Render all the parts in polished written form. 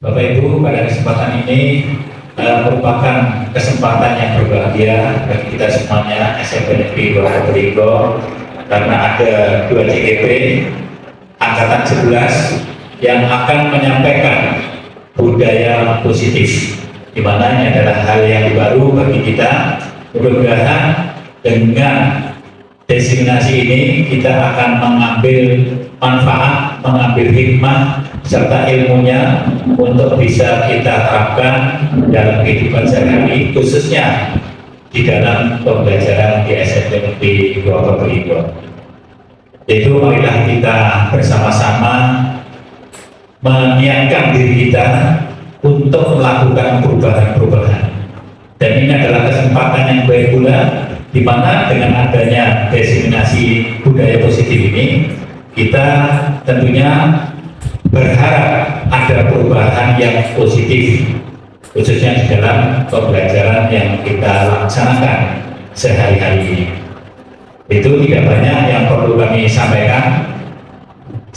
Bapak Ibu, pada kesempatan ini merupakan kesempatan yang berbahagia bagi kita semuanya SMP Negeri 2 Probolinggo, karena ada 2 CGP Angkatan 11 yang akan menyampaikan budaya positif, di mana ini adalah hal yang baru bagi kita. Mudah-mudahan dengan destinasi ini kita akan mengambil manfaat, mengambil hikmah serta ilmunya untuk bisa kita terapkan dalam kehidupan sehari-hari, khususnya di dalam pembelajaran di SMP Negeri 2 Probolinggo. Itu marilah kita bersama-sama menyiapkan diri kita untuk melakukan perubahan-perubahan. Dan ini adalah kesempatan yang baik pula, di mana dengan adanya diseminasi budaya positif ini, kita tentunya berharap ada perubahan yang positif, khususnya di dalam pembelajaran yang kita laksanakan sehari-hari ini. Itu tidak banyak yang perlu kami sampaikan.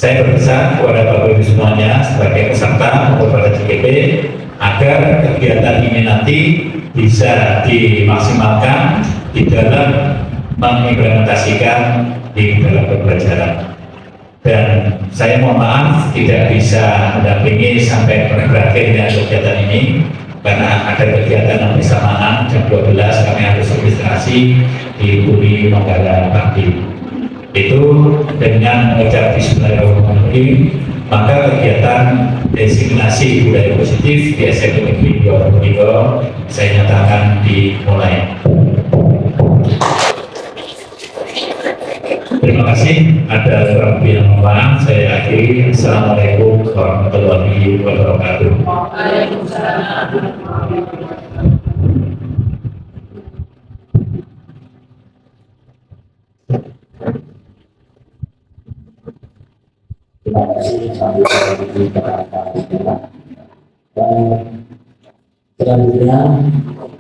Saya berpesan kepada Bapak Ibu semuanya sebagai peserta maupun pada CGP agar kegiatan ini nanti bisa dimaksimalkan di dalam mengimplementasikan di dalam pembelajaran. Dan saya mohon maaf tidak bisa mendampingi sampai berakhirnya kegiatan ini, karena ada kegiatan yang bersamaan jam 12 kami harus registrasi di Uni Manggala Bakti. Itu dengan mengucap bismillahirrahmanirrahim, maka kegiatan designasi budaya positif di SMP Negeri 2 Probolinggo saya nyatakan dimulai. Terima kasih. Ada kurang lebih yang mohon saya akhiri. Assalamualaikum warahmatullahi wabarakatuh. Waalaikumsalam. Terima kasih sampai dan selanjutnya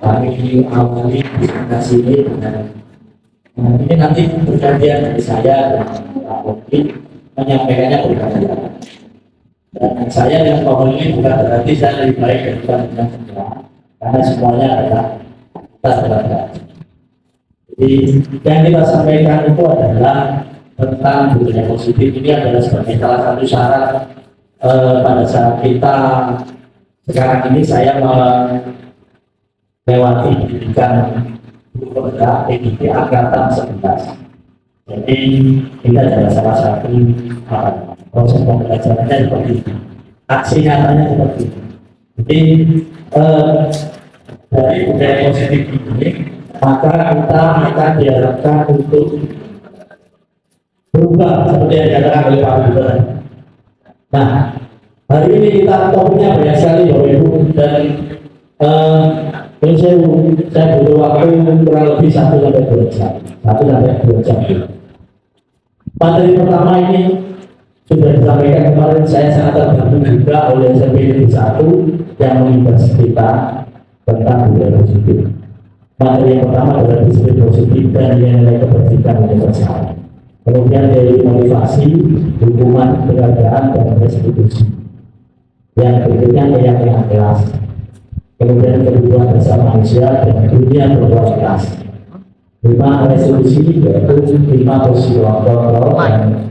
kami awali presentasi ini dengan ini nanti pergantian dari saya dan Pak Wali menyampaikannya berkali-kali. Dan saya dengan Pak Wali ini bukan berarti saya lebih baik daripada yang semua, karena semuanya adalah kita berbeda. Jadi yang kita sampaikan itu adalah tentang budaya positif. Ini adalah sebagai salah satu syarat pada saat kita sekarang ini saya melewati pendidikan PGP Angkatan 11. Jadi ini adalah salah satu proses pembelajarannya seperti itu, aksi nyatanya seperti itu. Jadi dari budaya positif ini maka kita akan diharapkan untuk berubah seperti yang dikatakan oleh Pak Gubernur. Nah, hari ini kita topiknya banyak sekali Bapak Ibu, dan saya butuh waktu kurang lebih 1-2 jam. Materi pertama ini sudah disampaikan kemarin, saya sangat terbantu juga oleh SMP Negeri 1 yang membahas kita tentang budaya positif. Materi yang pertama adalah disiplin positif dan nilai kebersihan universal. Kemudian dari motivasi, hukuman, penghargaan, dan restitusi. Yang berikutnya keyakinan kelas. Kemudian kebutuhan dasar manusia dan dunia berkualitas. 5 resolusi, yaitu 5 posisi kontrol, dan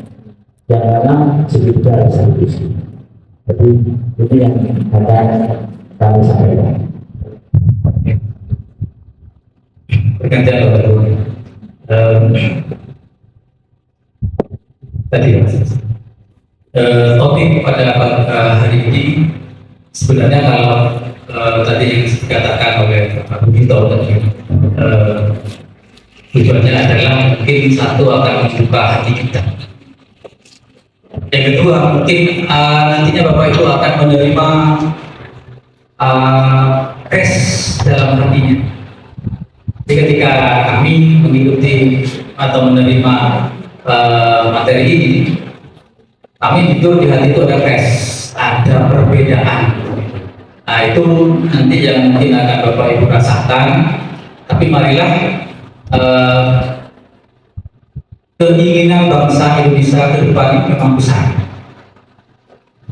yang 6 segitiga resolusi. Jadi ini yang akan kami sampaikan. Pergantian Bapak Ibu. Tadi topik pada hari ini sebenarnya kalau tadi yang dikatakan oleh Pak Bugito tadi, tujuannya adalah mungkin satu akan membuka hati kita. Yang kedua mungkin nantinya Bapak Ibu akan menerima tes dalam hatinya. Jadi ketika kami mengikuti atau menerima materi ini, kami itu di hati itu ada tes, ada perbedaan. Nah itu nanti yang mungkin akan Bapak Ibu rasakan. Tapi marilah keinginan bangsa Indonesia ke depan ini memang besar.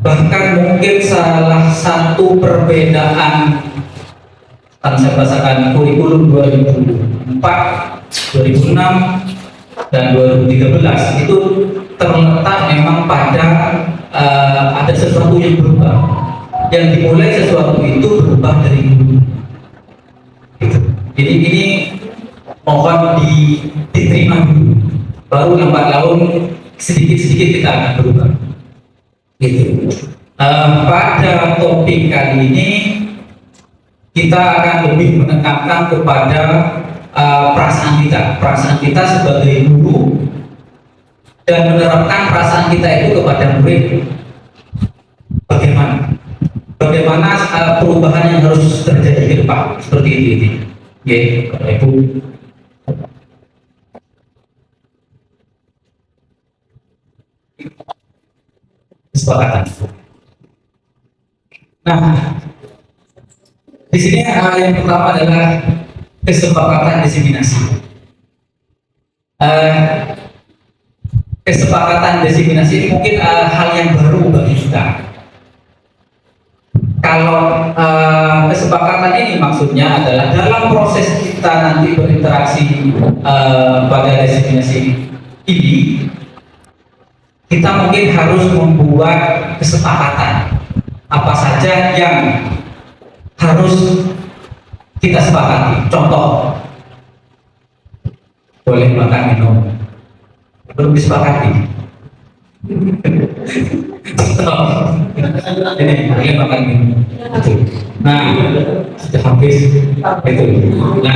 Bahkan mungkin salah satu perbedaan yang saya rasakan kurikulum 2004, 2006, dan 2013 itu terletak memang pada ada sesuatu yang berubah, yang dimulai sesuatu itu berubah dari dulu. Gitu. Jadi ini mohon diterima dulu, baru lambat laun sedikit-sedikit kita akan berubah. Gitu. Pada topik kali ini kita akan lebih menekankan kepada perasaan kita sebagai guru, dan menerapkan perasaan kita itu kepada murid. Bagaimana perubahan yang harus terjadi ke depan, seperti ini. Ya, Bapak Ibu. Kesepakatan. Nah, di sini yang pertama adalah kesepakatan diseminasi. Kesepakatan diseminasi ini mungkin hal yang baru bagi kita. Kalau kesepakatan ini maksudnya adalah dalam proses kita nanti berinteraksi pada diseminasi ini, kita mungkin harus membuat kesepakatan apa saja yang harus kita sepakati. Contoh, boleh makan minum, belum disepakati. Contoh, ini boleh makan minum. Nah, sudah habis itu. Nah,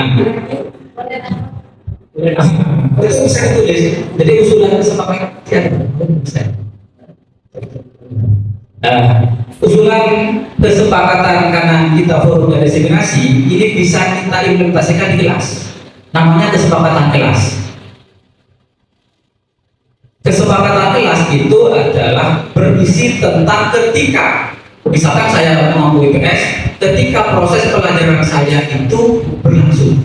itu saya tulis. Jadi usulan kesepakatan usulan kesepakatan karena kita forum dan diseminasi ini bisa kita implementasikan di kelas. Namanya kesepakatan kelas. Kesepakatan kelas itu adalah berisi tentang ketika, misalkan saya mampu IPS, ketika proses pelajaran saya itu berlangsung.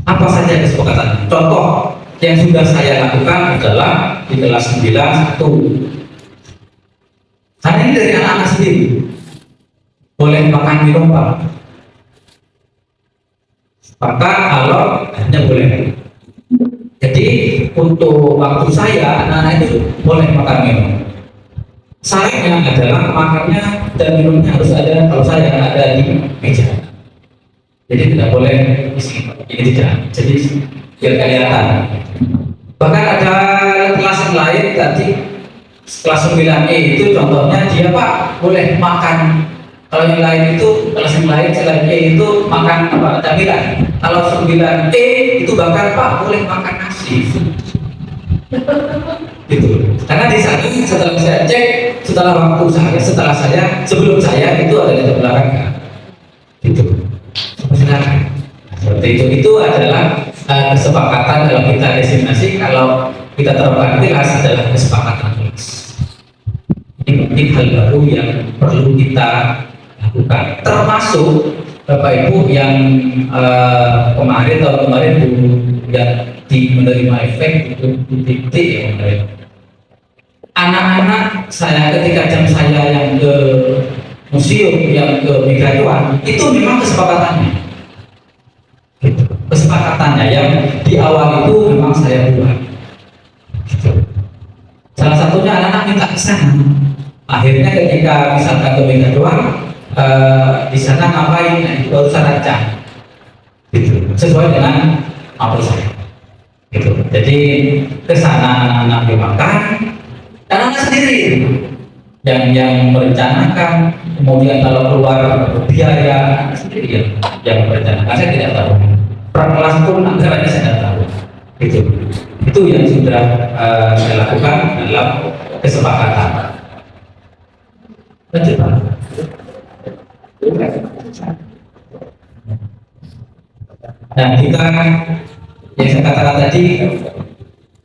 Apa saja kesepakatan? Contoh yang sudah saya lakukan adalah di kelas 9 karena ini dari anak-anak sendiri. Boleh makan minum Pak? Maka kalau hanya boleh. Jadi untuk waktu saya anak-anak itu boleh makan minum. Syaratnya adalah makannya dan minumnya harus ada, kalau saya ada di meja. Jadi tidak boleh ini tidak. Jadi biar kelihatan. Bahkan ada kelas yang lain tadi, kelas 9E itu contohnya dia Pak boleh makan. Kalau yang lain itu, kelas yang lain selain E itu makan apa? Camilan. Kalau 9E itu bahkan Pak boleh makan nasi. Gitu. Karena di sana setelah saya cek, setelah saya, sebelum saya itu ada di olahraga. Gitu. Silakan. Seperti itu adalah kesepakatan dalam kita diseminasi. Kalau kita terapkan di kelas adalah kesepakatan kelas. Ini penting hal baru yang perlu kita lakukan. Termasuk Bapak Ibu yang tahun kemarin yang menerima efek itu titik ya kemarin. Anak-anak saya ketika jam saya yang ke museum, yang ke Megawati itu memang kesepakatannya. Gitu. Kesepakatannya yang di awal itu memang saya buat. Gitu. Salah satunya anak-anak minta ke sana. Akhirnya ketika misalkan ke Megawati di sana ngapain? Nah, itu baru saya rancang. Gitu. Sesuai dengan apa saya. Gitu. Jadi ke sana anak-anak dimakan, anak-anak sendiri yang merencanakan, kemudian kalau keluar biaya sendiri yang merencanakan. Saya tidak tahu. Kelas pun anggarannya saya tidak tahu. Itu yang sudah saya lakukan dalam kesepakatan. Nah, kita yang saya katakan tadi,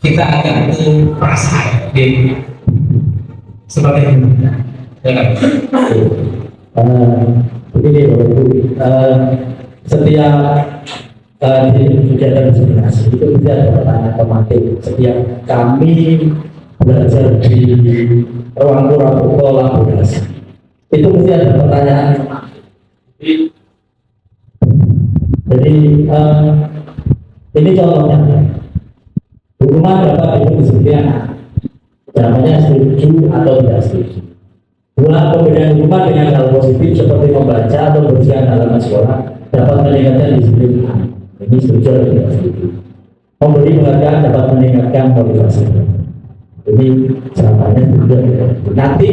kita akan itu perasaan sebagai guru. Begini Bapak Ibu, setiap di kegiatan diseminasi itu bisa ada pertanyaan otomatis. Setiap kami belajar di ruang kolaborasi itu mesti ada pertanyaan. Jadi ini contohnya hukuman dapat diberikan jawabannya setuju atau tidak setuju. Dua, pemberian hukuman dengan hal positif seperti membaca atau bersihan halaman sekolah dapat meningkatkan disiplin. Ini setuju atau tidak setuju. Memberi penghargaan dapat meningkatkan motivasi. Jadi jawabannya setuju atau tidak setuju. Nanti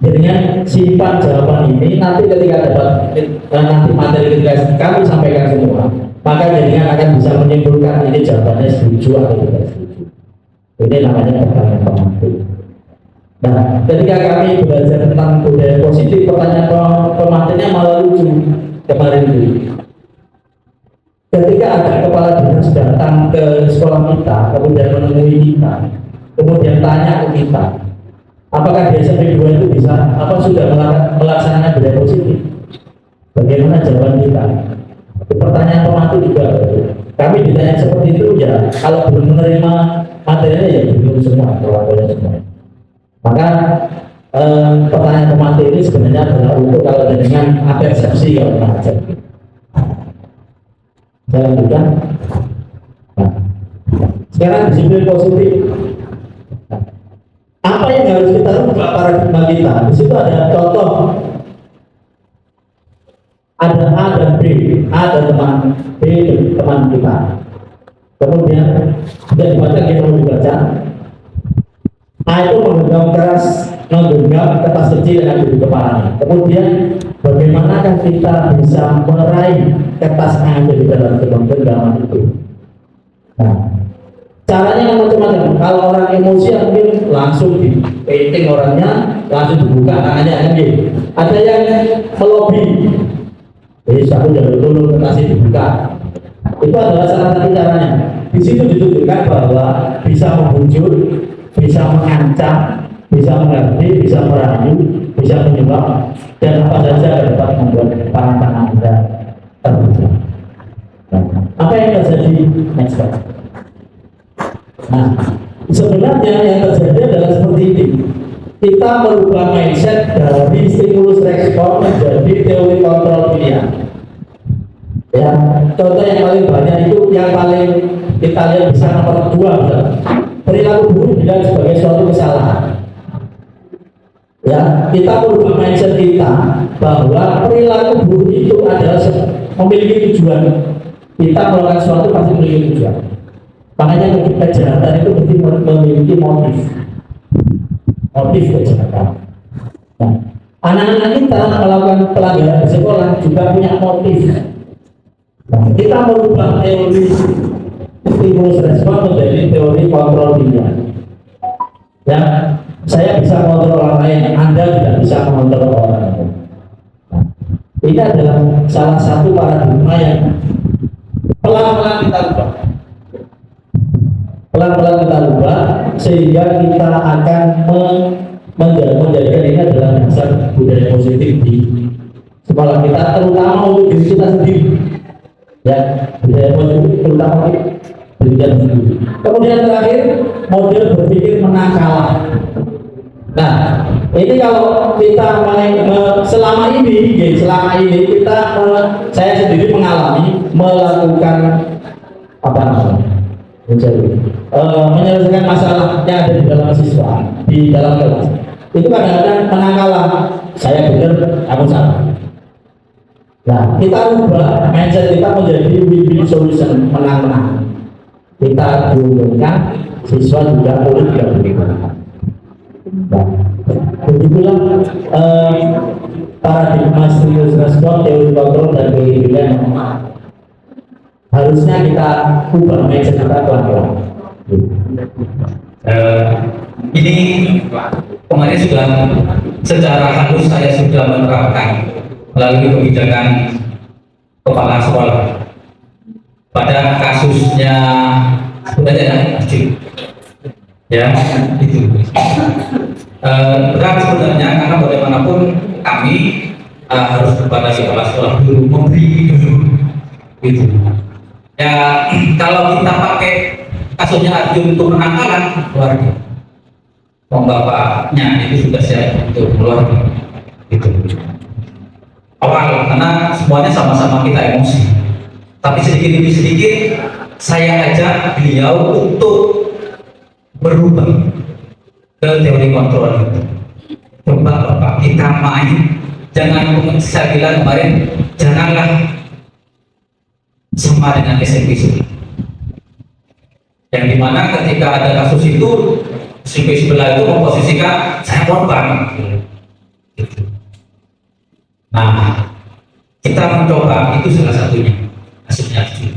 dengan simpan jawaban ini, nanti ketika dapat nanti materi ketika kami sampaikan semua, maka jadinya akan bisa menyimpulkan ini jawabannya setuju atau tidak setuju. Ini namanya pertanyaan pemantik. Nah, ketika kami belajar tentang budaya positif, pertanyaan pemantiknya malah lucu kemarin itu. Ketika ada kepala dinas datang ke sekolah kita, kemudian menemui kita, kemudian tanya ke kita, apakah di SMP 2 itu bisa, apa sudah melaksanakan budaya positif? Bagaimana jawaban kita? Pertanyaan pemantik juga. Kami ditanya seperti itu ya, kalau belum menerima materinya ya belum semua, perwakilan semua. Maka pertanyaan pemantik ini sebenarnya adalah untuk kalau dengan persepsi kalau mengajar. Saya lanjutkan. Nah, sekarang disiplin positif. Nah, apa yang harus kita rubah paradigma kita? Di situ ada contoh. Ada A dan B, A dan teman, B dan teman kita. Kemudian sudah dibaca, kita mau dibaca. A itu menggenggam keras, menggenggam kertas kecil dengan duduk kepalanya. Kemudian bagaimanakah kita bisa meraih kertas A yang di dalam genggaman itu? Nah, caranya macam-macam. Kalau orang emosi mungkin langsung di painting orangnya, langsung dibuka tangannya kan gitu. Ada yang melobi. Jadi satu jalur dulu kertas dibuka. Itu adalah salah satu caranya. Di situ ditunjukkan bahwa bisa membujuk, bisa mengancam, bisa mengerti, bisa merayu, bisa menyebab, dan apa saja dapat membuat tangan Anda terbuka. Apa yang terjadi next step? Nah, sebenarnya yang terjadi adalah seperti ini. Kita merubah mindset dari stimulus respon menjadi teori kontrol pilihan. Ya, contoh yang paling banyak itu yang paling kita lihat bisa nomor 2, perilaku buruk dilihat sebagai suatu kesalahan. Ya, kita merubah mindset kita bahwa perilaku buruk itu adalah memiliki tujuan. Kita melakukan sesuatu pasti memiliki tujuan. Makanya kejahatan itu mesti memiliki motif. Motif kejahatan. Nah, anak-anak kita melakukan pelanggaran di sekolah juga punya motif. Nah, kita merubah teori stimulus respon menjadi teori kontrol pilihan. Ya, saya bisa mengontrol orang lain, Anda tidak bisa mengontrol orang lain. Nah, ini adalah salah satu paradigma yang pelan-pelan kita ubah. Pelan-pelan kita ubah sehingga kita akan menjadikan ini adalah dasar budaya positif di sekolah kita, terutama untuk diri kita sendiri. Ya, budaya positif terutama diri kita sendiri. Kemudian terakhir, model berpikir menang kalah. Nah, ini kalau kita selama ini kita saya sendiri mengalami melakukan apa namanya? Menyelesaikan masalah yang ada di dalam siswa di dalam kelas itu kadang-kadang menang kalah, saya benar, aku salah. Nah, kita ubah mindset kita menjadi win-win solution, menang-menang. Kita diuntungkan, siswa juga murid juga diuntungkan. Nah, begitulah paradigma stimulus respon, teori kontrol dan teori pilihan yang harusnya kita ubah mindset kita pelan-pelan. Ini kemarin sudah secara halus saya sudah menerapkan melalui kebijakan kepala sekolah. Pada kasusnya sebenarnya kecil, ya itu berat sebenarnya karena bagaimanapun kami harus kepada kepala sekolah dulu memberi dulu itu. Ya kalau kita pakai kasusnya Arjun untuk penangkalan keluarga bapaknya itu sudah siap untuk keluar gitu. Awal karena semuanya sama-sama kita emosi, tapi sedikit demi sedikit saya ajak beliau untuk berubah ke teori kontrol itu. Coba Bapak kita main, jangan saya bilang kemarin, janganlah sama dengan SMP sebelah. Yang dimana ketika ada kasus itu, SMP sebelah itu memposisikan saya korban. Nah, kita mencoba itu salah satunya, kasusnya itu.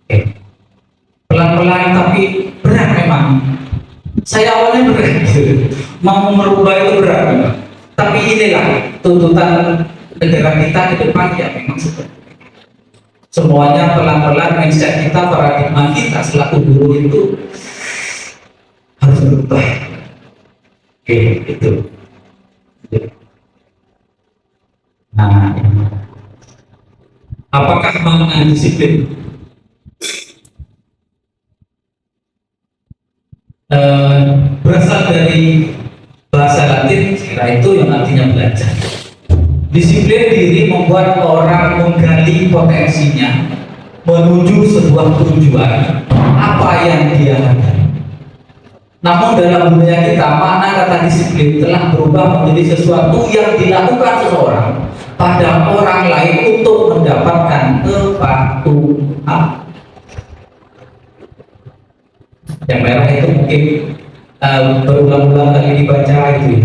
Oke. Pelan-pelan tapi berat memang. Saya awalnya berat, mau merubah itu berat, tapi inilah tuntutan negara kita ke depan ya memang seperti itu. Semuanya pelan-pelan, mindset kita, paradigma kita selaku guru itu harus berubah. Oke, itu. Nah, apakah makna disiplin? Berasal dari bahasa Latin, kira itu yang artinya belajar. Disiplin diri membuat orang menggali potensinya menuju sebuah tujuan apa yang dia hadapi. Namun dalam dunia kita, makna kata disiplin telah berubah menjadi sesuatu yang dilakukan seseorang pada orang lain untuk mendapatkan kepatuhan. Yang merah itu mungkin berulang-ulang kali dibaca itu.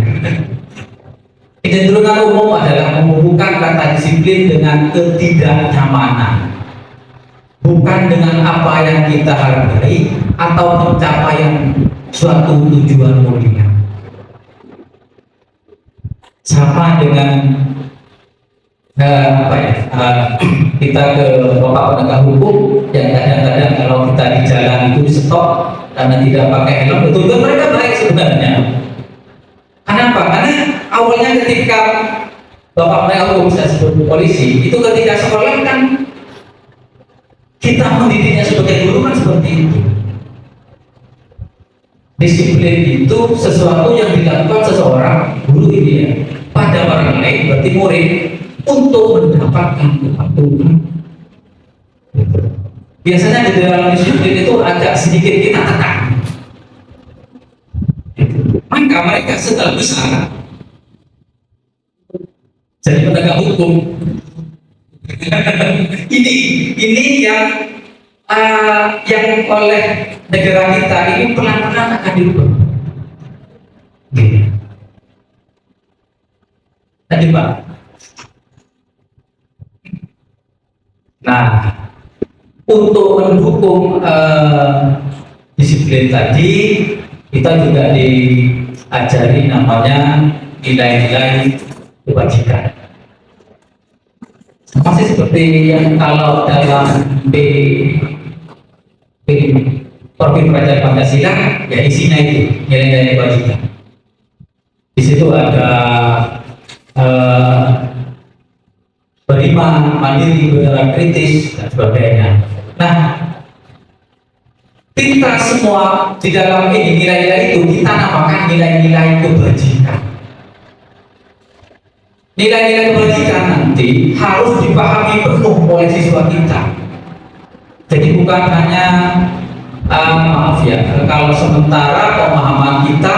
Kecenderungan umum adalah menghubungkan kata disiplin dengan ketidaknyamanan, bukan dengan apa yang kita hargai atau pencapaian suatu tujuan mulia. Sama dengan kita ke bapak penegak hukum yang kadang-kadang kalau kita di jalan itu di stop karena tidak pakai helm, betul-betul mereka baik sebenarnya. Kenapa? Karena awalnya ketika bapak penegak hukum saya sebut polisi itu ketika sekolah kan kita mendidiknya sebagai guru kan seperti itu. Disiplin itu sesuatu yang dilakukan seseorang guru ini ya pada orang lain, berarti murid, untuk mendapatkan kepatuhan. Biasanya di dalam disiplin itu agak sedikit kita tekan. Maka mereka setelah besar jadi penegak hukum. ini yang oleh negara kita ini pelan-pelan akan dirubah. Tadi Pak. Nah, untuk mendukung disiplin tadi, kita juga diajari namanya nilai-nilai kebajikan. Masih seperti yang kalau dalam Profil Pelajar Pancasila, ya isinya itu nilai-nilai kebajikan. Di situ ada beriman, mandiri, bergerak kritis, dan sebagainya. Nah, kita semua di dalam ini nilai-nilai itu kita namakan nilai-nilai kebajikan. Nilai-nilai kebajikan nanti harus dipahami penuh oleh siswa kita. Jadi bukan hanya maaf ya, kalau sementara pemahaman kita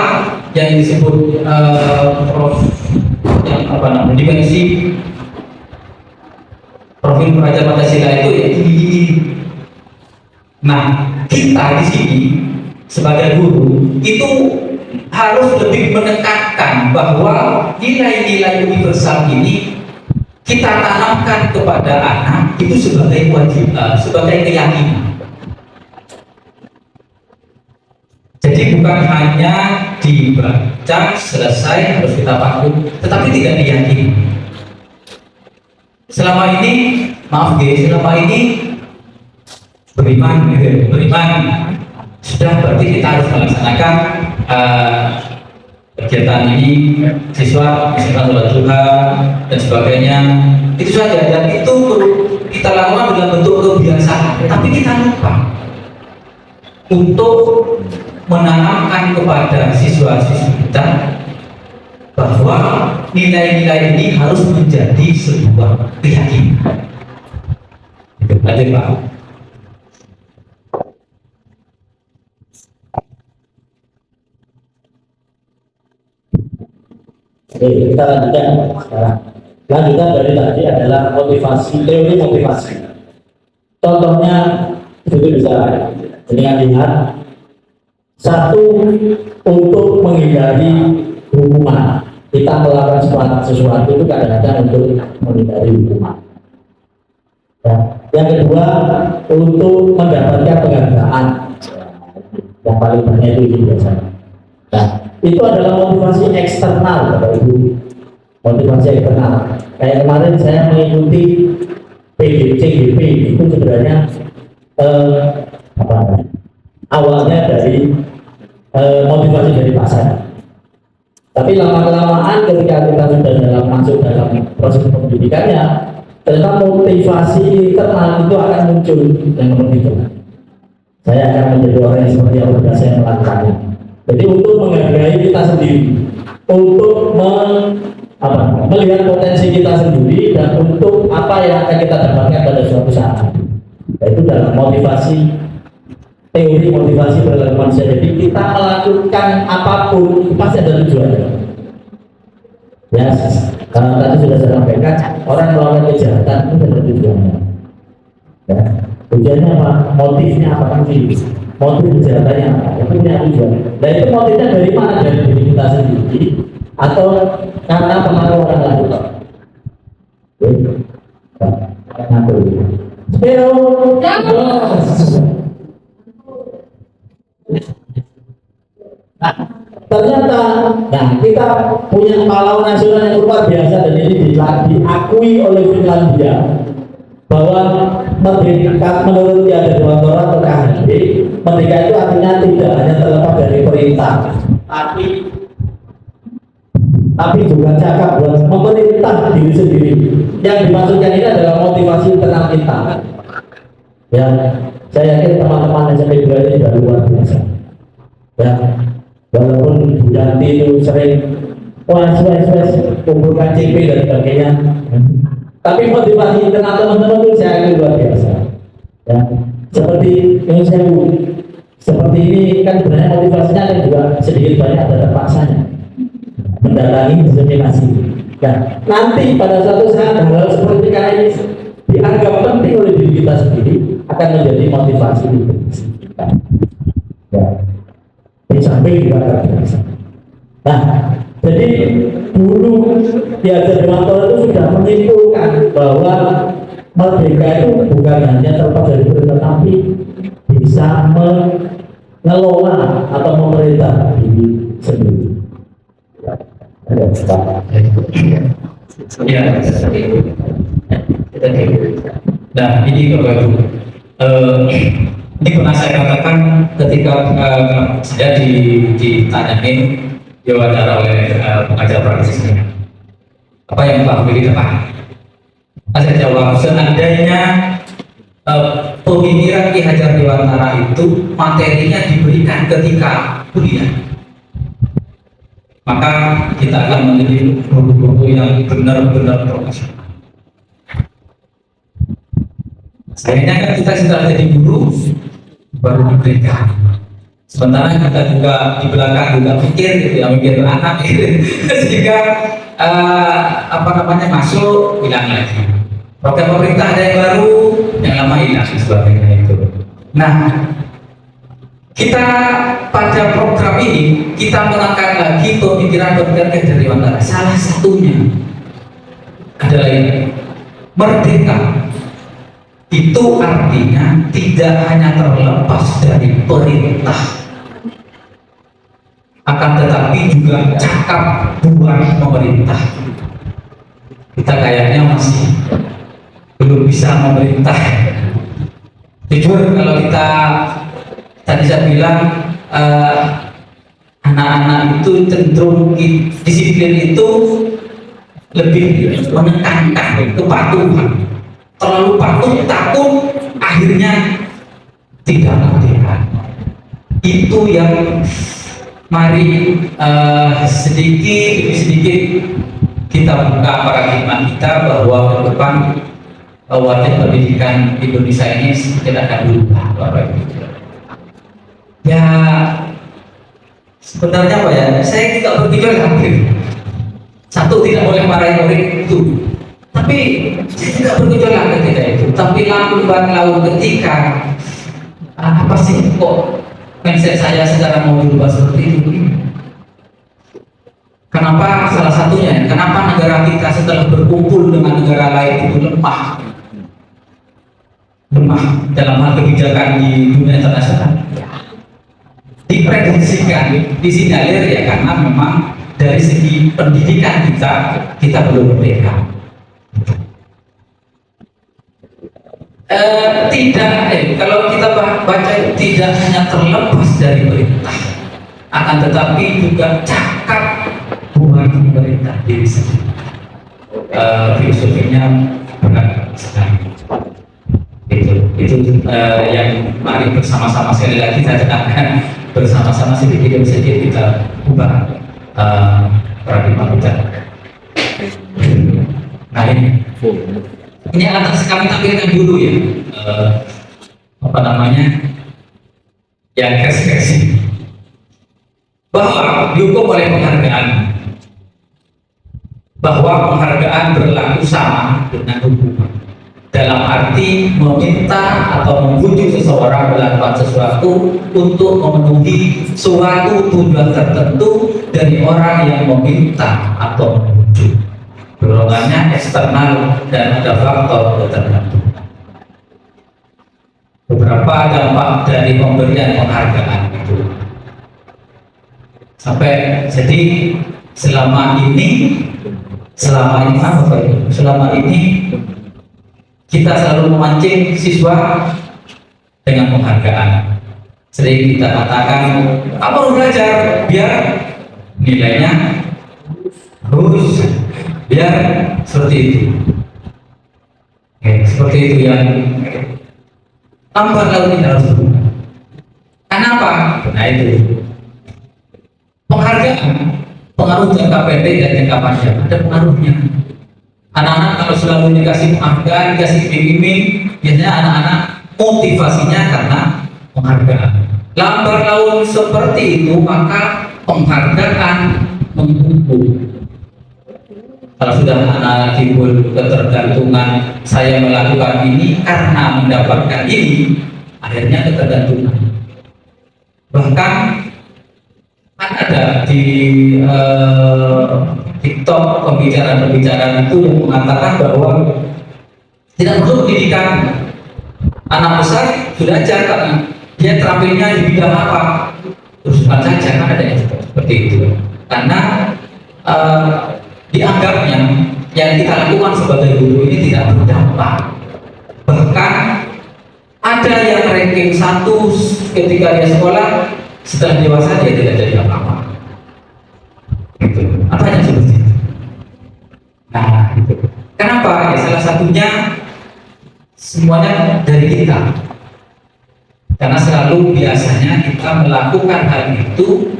yang disebut dimensi profil pelajar Pancasila itu ya tinggi. Nah, kita di sini sebagai guru itu harus lebih menekankan bahwa nilai-nilai universal ini kita tanamkan kepada anak itu sebagai kewajiban, sebagai keyakinan. Jadi bukan hanya dibaca selesai harus kita patuh, tetapi tidak diyakini. Selama ini, maaf guys, selama ini beriman sudah, berarti kita harus melaksanakan kegiatan ini, siswa misalkan sholat duha dan sebagainya, itu saja, dan itu perlu kita lakukan dalam bentuk kebiasaan, tapi kita lupa untuk menanamkan kepada siswa-siswi kita bahwa nilai-nilai ini harus menjadi sebuah keyakinan. Lanjut Pak. Oke, kita lanjutkan sekarang. Lanjutan dari tadi adalah motivasi, teori motivasi. Contohnya itu bisa dengan lihat satu, untuk menghindari hukuman. Kita melakukan sesuatu itu kadang-kadang untuk menghindari hukuman. Ya. Yang kedua, untuk mendapatkan penghargaan. Yang paling banyak itu biasanya. Nah, itu adalah motivasi eksternal, Bapak Ibu. Motivasi eksternal. Kayak kemarin saya mengikuti PGCGP itu sebenarnya awalnya dari motivasi dari pasar. Tapi lama-kelamaan ketika kita sudah masuk dalam proses pendidikannya, ternyata motivasi internal itu akan muncul yang seperti saya akan menjadi orang yang seperti apa saya melakukannya. Jadi untuk menghargai kita sendiri, untuk melihat potensi kita sendiri dan untuk apa yang akan kita dapatkan pada suatu saat. Itu dalam motivasi, teori motivasi perilaku manusia. Jadi kita melakukan apapun itu pasti ada tujuannya. Ya, karena tadi sudah saya sampaikan, orang melakukan kejahatan itu ada tujuannya. Ya, tujuannya apa? Motifnya apa? Motif kejahatannya apa? Itu punya tujuan. Dan itu motifnya dari mana? Dari diri kita sendiri atau karena pengaruh orang lain? Nah, ternyata, kita punya pahlawan nasional yang luar biasa dan ini diakui oleh Finlandia bahwa merdeka menurut Tiada Dewantara atau KHB, merdeka itu artinya tidak hanya terlepas dari perintah, tapi juga cakap buat memerintah diri sendiri. Yang dimaksudkan ini adalah motivasi internal kita. Ya, saya yakin teman-teman SMP 2 ini sudah luar biasa. Ya, walaupun Bu Yanti itu sering kumpulkan CP dan sebagainya, tapi motivasi internal teman-teman itu saya yakin luar biasa. Ya, seperti yang saya seperti ini kan sebenarnya motivasinya kan juga sedikit banyak ada terpaksanya mendatangi diseminasi. Ya, nanti pada suatu saat hal seperti ini dianggap penting oleh diri kita sendiri akan menjadi motivasi kita. Ya, di samping juga biasa. Nah, jadi dulu Tiada Dewantara itu sudah menyimpulkan bahwa merdeka itu bukan hanya terlepas dari perintah, tapi bisa mengelola atau memerintah diri sendiri. Ya, nah ini Bapak Ibu, ini pernah saya katakan ketika saya ditanyain diwawancara oleh pengajar praktisnya, apa yang Pak pilih depan? Saya jawab, seandainya pemikiran Ki Hajar Dewantara itu materinya diberikan ketika kuliah, maka kita akan menjadi guru-guru yang benar-benar profesional. Sayangnya kan kita sudah jadi guru baru diberikan, sementara kita juga di belakang juga mikir gitu ya, mikir anak gitu. Sehingga masuk hilang lagi. Program pemerintah ada yang baru, yang lama hilang sebagainya itu. Nah, kita pada program ini kita mengangkat lagi pemikiran-pemikiran Ki Hajar Dewantara. Salah satunya adalah ini, merdeka itu artinya tidak hanya terlepas dari perintah, akan tetapi juga cakap buat pemerintah. Kita kayaknya masih belum bisa memerintah. Jujur kalau kita tadi saya bilang anak-anak itu cenderung disiplin itu lebih menekankan kepatuhan, terlalu patuh takut akhirnya tidak merdeka. itu yang mari sedikit demi sedikit kita buka paradigma kita bahwa ke depan wajah pendidikan Indonesia ini tidak akan berubah, Bapak Ibu. Ya sebenarnya apa ya? Saya tidak berpikir hampir satu tidak boleh marahin murid itu, tapi saya tidak bergejolak ketika itu. Tapi lambat laun ketika apa sih kok mindset saya sekarang mau berubah seperti itu? Kenapa? Salah satunya, kenapa negara kita setelah berkumpul dengan negara lain itu lemah dalam hal kebijakan di dunia internasional? Diprediksikan, disinyalir ya karena memang dari segi pendidikan kita belum merdeka. Kalau kita baca tidak hanya terlepas dari perintah, akan tetapi juga cakap buat pemerintah diri sendiri. Filosofinya berat sekali. Itu yang mari bersama-sama sekali lagi saya tekankan bersama-sama sedikit demi sedikit kita ubah paradigma kita. Nah ini atas kami tampilkan dulu ya apa namanya yang versi bahwa dihukum oleh penghargaan, bahwa penghargaan berlaku sama dengan hukuman dalam arti meminta atau membujuk seseorang melakukan sesuatu untuk memenuhi suatu tujuan tertentu dari orang yang meminta atau membujuk. Dorongannya eksternal dan ada faktor tertentu. Beberapa dampak dari pemberian penghargaan itu sampai jadi selama ini kita selalu memancing siswa dengan penghargaan. Sering kita katakan, kamu harus belajar biar nilainya bagus, biar seperti itu. Seperti itu yang lambat laun kita harus berubah. Kenapa? Nah itu penghargaan, pengaruh jangka pendek dan jangka panjang. Ada pengaruhnya. Anak-anak kalau selalu dikasih penghargaan, dikasih iming-iming, biasanya anak-anak motivasinya karena penghargaan. Lambat laun seperti itu, maka penghargaan mengumpul. Kalau sudah anak timbul ketergantungan, saya melakukan ini karena mendapatkan ini, akhirnya ketergantungan. Bahkan ada di TikTok pembicaraan-pembicaraan itu yang mengatakan bahwa tidak perlu pendidikan, anak besar sudah aja karena dia terampilnya di bidang apa, terus saja kan ada yang seperti itu karena dianggapnya yang kita lakukan sebagai guru ini tidak berdampak. Bahkan ada yang ranking 1 ketika dia sekolah, setelah dewasa dia tidak jadi apa-apa. Gitu. Apa yang seperti itu? Nah, gitu. Kenapa? Ya salah satunya semuanya dari kita. Karena selalu biasanya kita melakukan hal itu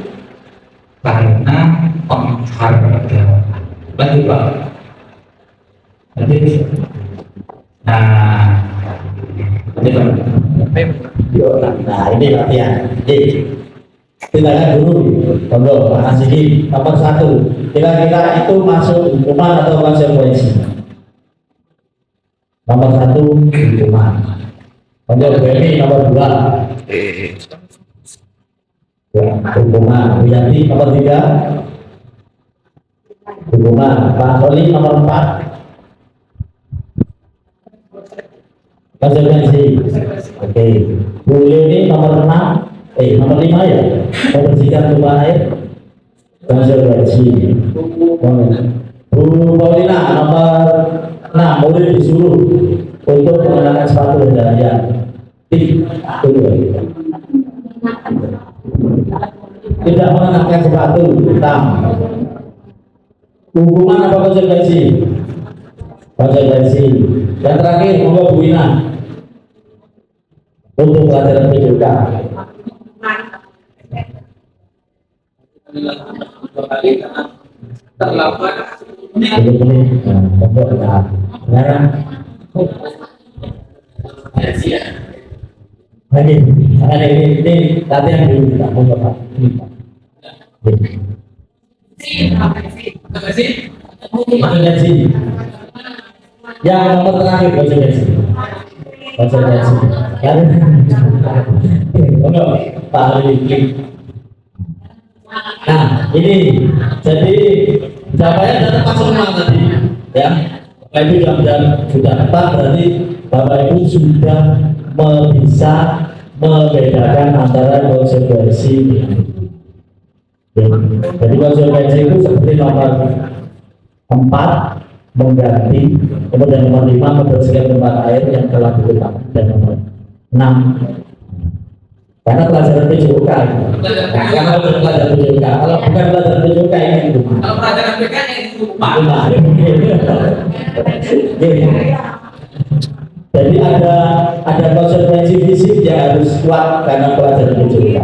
karena penghargaan. Lanjut Pak. Lanjut. Nah, ini latihan. Kita lihat dulu, Bro, Mas Sidi, nomor 1. Kira-kira itu masuk hukuman atau konsekuensi? Nomor 1 hukuman. Untuk Bemi nomor 2. Ya, hukuman. Wiyanti nomor 3. Hukuman. Pak Oli nomor 4. Konsekuensi. Oke. Bu Yuni nomor 6. Nomor 5 ya. Membersihkan tumpahan air. Konsekuensi. Bu Paulina nomor 6. Murid disuruh untuk mengenakan sepatu dan jariah. Tidak mengenakan sepatu hitam. Hukuman apa konsekuensi? Konsekuensi. Dan terakhir, monggo Bu Ina untuk pelajaran PJK. terlambat. Ini pokok ya. Sekarang ini latihan dulu kita mau Pak. Konsekuensi. Yang nomor terakhir konsekuensi. Konsekuensi. Kan? Enggak, Pak Ali. Nah, ini jadi jawabannya sudah tepat semua tadi, ya. Bapak Ibu sudah tepat, berarti Bapak Ibu sudah bisa membedakan antara konsekuensi dengan itu. Jadi konsekuensi itu seperti nomor 4 mengganti, kemudian nomor 5 membersihkan tempat air yang telah diletakkan, dan nomor 6 karena pelajaran PJOK, karena pelajaran PJOK, kalau bukan pelajaran PJOK ini di rumah. Kalau pelajaran PKN itu Rumah. Jadi ada konsekuensi fisik yang harus kuat karena pelajaran PJOK.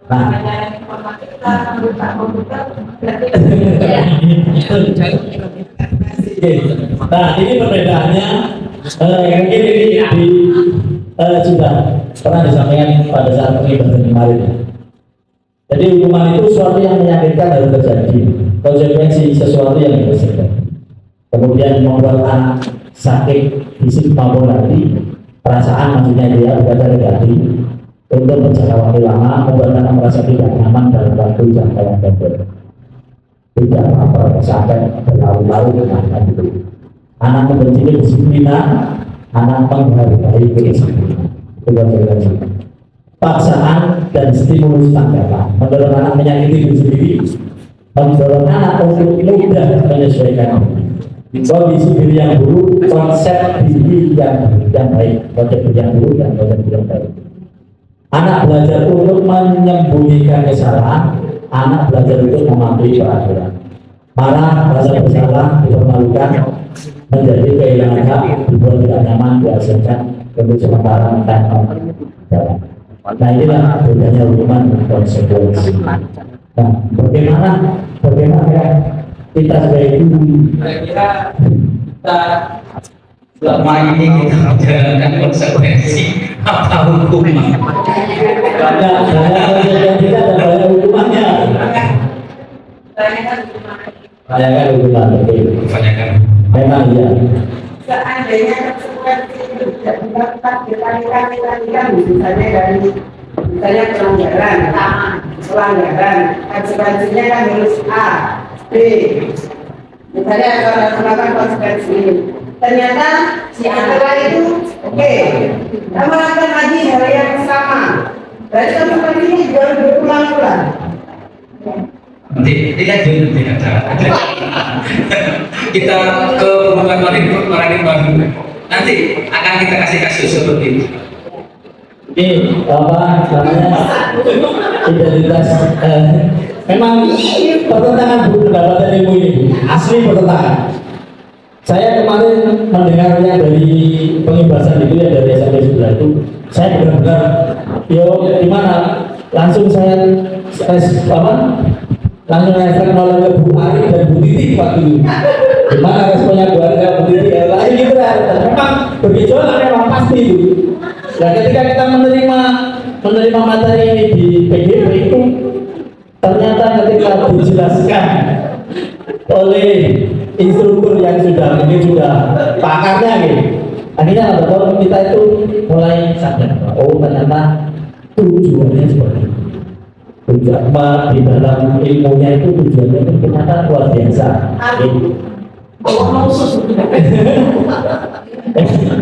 Nah, ini perbedaannya. Mungkin ini sudah pernah disampaikan pada saat pembahasan kemarin. Jadi hukuman itu sesuatu yang menyakitkan harus terjadi, konsekuensi sesuatu yang dihasilkan. Kemudian membuat anak sakit fisik maupun hati, perasaan maksudnya dia bukan dari hati, untuk berjangka waktu lama, membuat anak merasa tidak nyaman dalam waktu jangka yang pendek. Tidak apa-apa sampai berlalu-lalu dengan itu. Anak membenci kedisiplinan, anak menghargai kedisiplinan. Itu konsekuensi. Paksaan dan stimulus tanggapan mendorong anak menyakiti diri sendiri, mendorong anak untuk mudah menyesuaikan kondisi diri yang buruk, konsep diri yang baik, konsep diri yang buruk dan konsep diri yang baik. Anak belajar untuk menyembunyikan kesalahan, anak belajar untuk mematuhi peraturan. Marah, rasa bersalah, dipermalukan, menjadi kehilangan hak, dibuat tidak nyaman, dihasilkan untuk sementara tanpa jalan. Nah, inilah bedanya hukuman dan konsekuensi. Nah, bagaimana kita sebagai guru? kira-kira kita selama ini kita menjalankan konsekuensi atau hukuman. Banyak konsekuensi dan banyak hukumannya. Banyak hukuman, betul. Kebanyakan. Memang iya. Seandainya konsekuensi itu tidak dilakukan berkali-kali, misalnya pelanggaran, konsekuensinya kan harus A, B. Misalnya kalau melakukan konsekuensi ini, ternyata si antara itu oke, kita melakukan lagi hal yang sama, berarti konsekuensi ini juga berulang-ulang. Nanti dilanjut nanti ada. Kita ke perubahan baru. Nanti akan kita kasih kasus seperti itu. Ini apa namanya identitas memang pertentangan pendapat ilmu ini asli pertentangan. Saya kemarin mendengarnya dari pengibasan itu ya dari SMP sebelah itu, saya benar-benar gimana langsung saya langsung efek nolak ke Bu Ari dan Bu Titi waktu itu. Gimana responnya Bu Ari dan Bu Titi? Lain gitu lah. Memang bergejolak memang pasti itu. Nah, ketika kita menerima materi ini di PGP itu, ternyata ketika dijelaskan oleh instruktur yang mungkin sudah pakarnya gitu, akhirnya kita itu mulai sadar, oh ternyata tujuannya seperti itu. Tujuan di dalam ilmunya itu tujuannya itu ternyata luar biasa.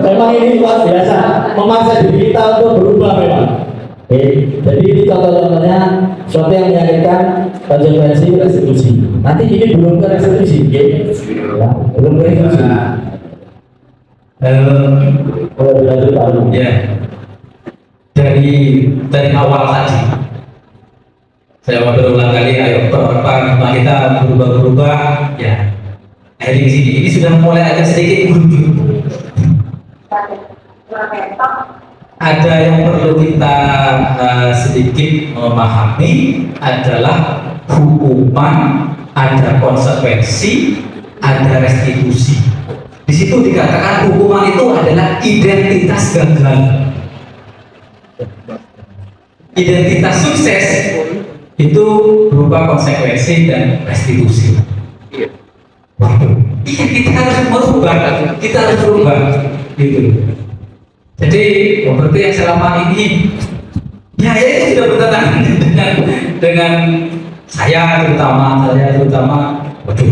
Memang ini luar biasa, memaksa diri kita untuk berubah memang. Jadi ini contoh-contohnya sesuatu yang menyakitkan, konsekuensi restitusi. Nanti ini belum ke restitusi, ya, belum ke restitusi. Kalau dilanjut baru. Ya, dari awal tadi saya mau berulang kali, ayo pertama kita berubah-berubah, ya. Hari di sini ini sudah mulai agak sedikit mundur. ada yang perlu kita sedikit memahami adalah hukuman, ada konsekuensi, ada restitusi. Di situ dikatakan hukuman itu adalah identitas gagal. Identitas sukses itu berupa konsekuensi dan restitusi. Iya, kita harus merubah, kita harus berubah, gitu. Jadi berarti yang selama ini, ya itu sudah bertentangan dengan saya terutama, waduh,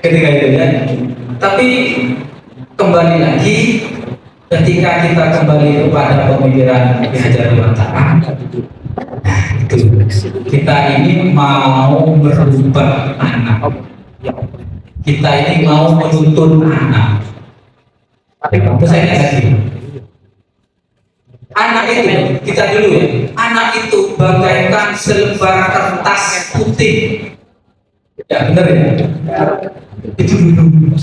ketika itu ya. Tapi kembali lagi, ketika kita kembali kepada pemikiran Ki Hajar Dewantara, kita ini mau merubah anak, kita ini mau menuntun anak. Itu saya lagi, anak itu kita dulu ya, anak itu bagaikan selebar kertas putih, ya benar ya, itu dulu.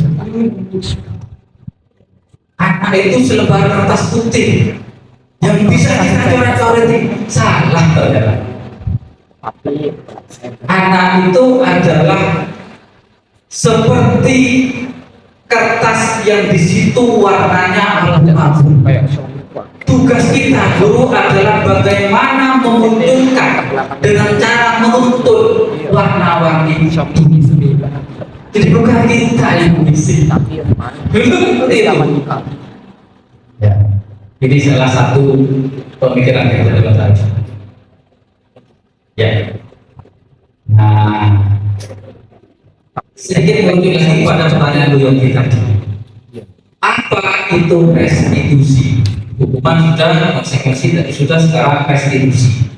Anak itu selebar kertas putih yang bisa kita coret-coretin, salah ternyata. Anak itu adalah seperti kertas yang di situ warnanya abu-abu. Tugas kita guru adalah bagaimana memunculkan dengan cara menuntun warna-warni itu. Jadi bukan kita yang mengisi. Ya, ini salah satu pemikiran kita dalam tadi. Ya. Nah, sedikit merujuk lagi pada pertanyaan Bu Yongki tadi. Apa itu restitusi? Hukuman sudah, konsekuensi tadi sudah, sekarang restitusi.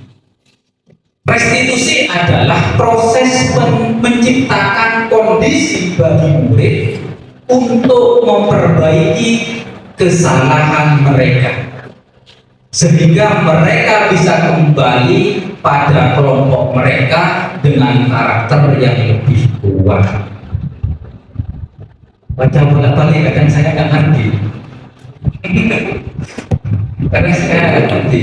Restitusi adalah proses menciptakan kondisi bagi murid untuk memperbaiki kesalahan mereka, sehingga mereka bisa kembali pada kelompok mereka dengan karakter yang lebih kuat. Baca bolak-balik kadang saya nggak ngerti. Karena saya nggak ngerti.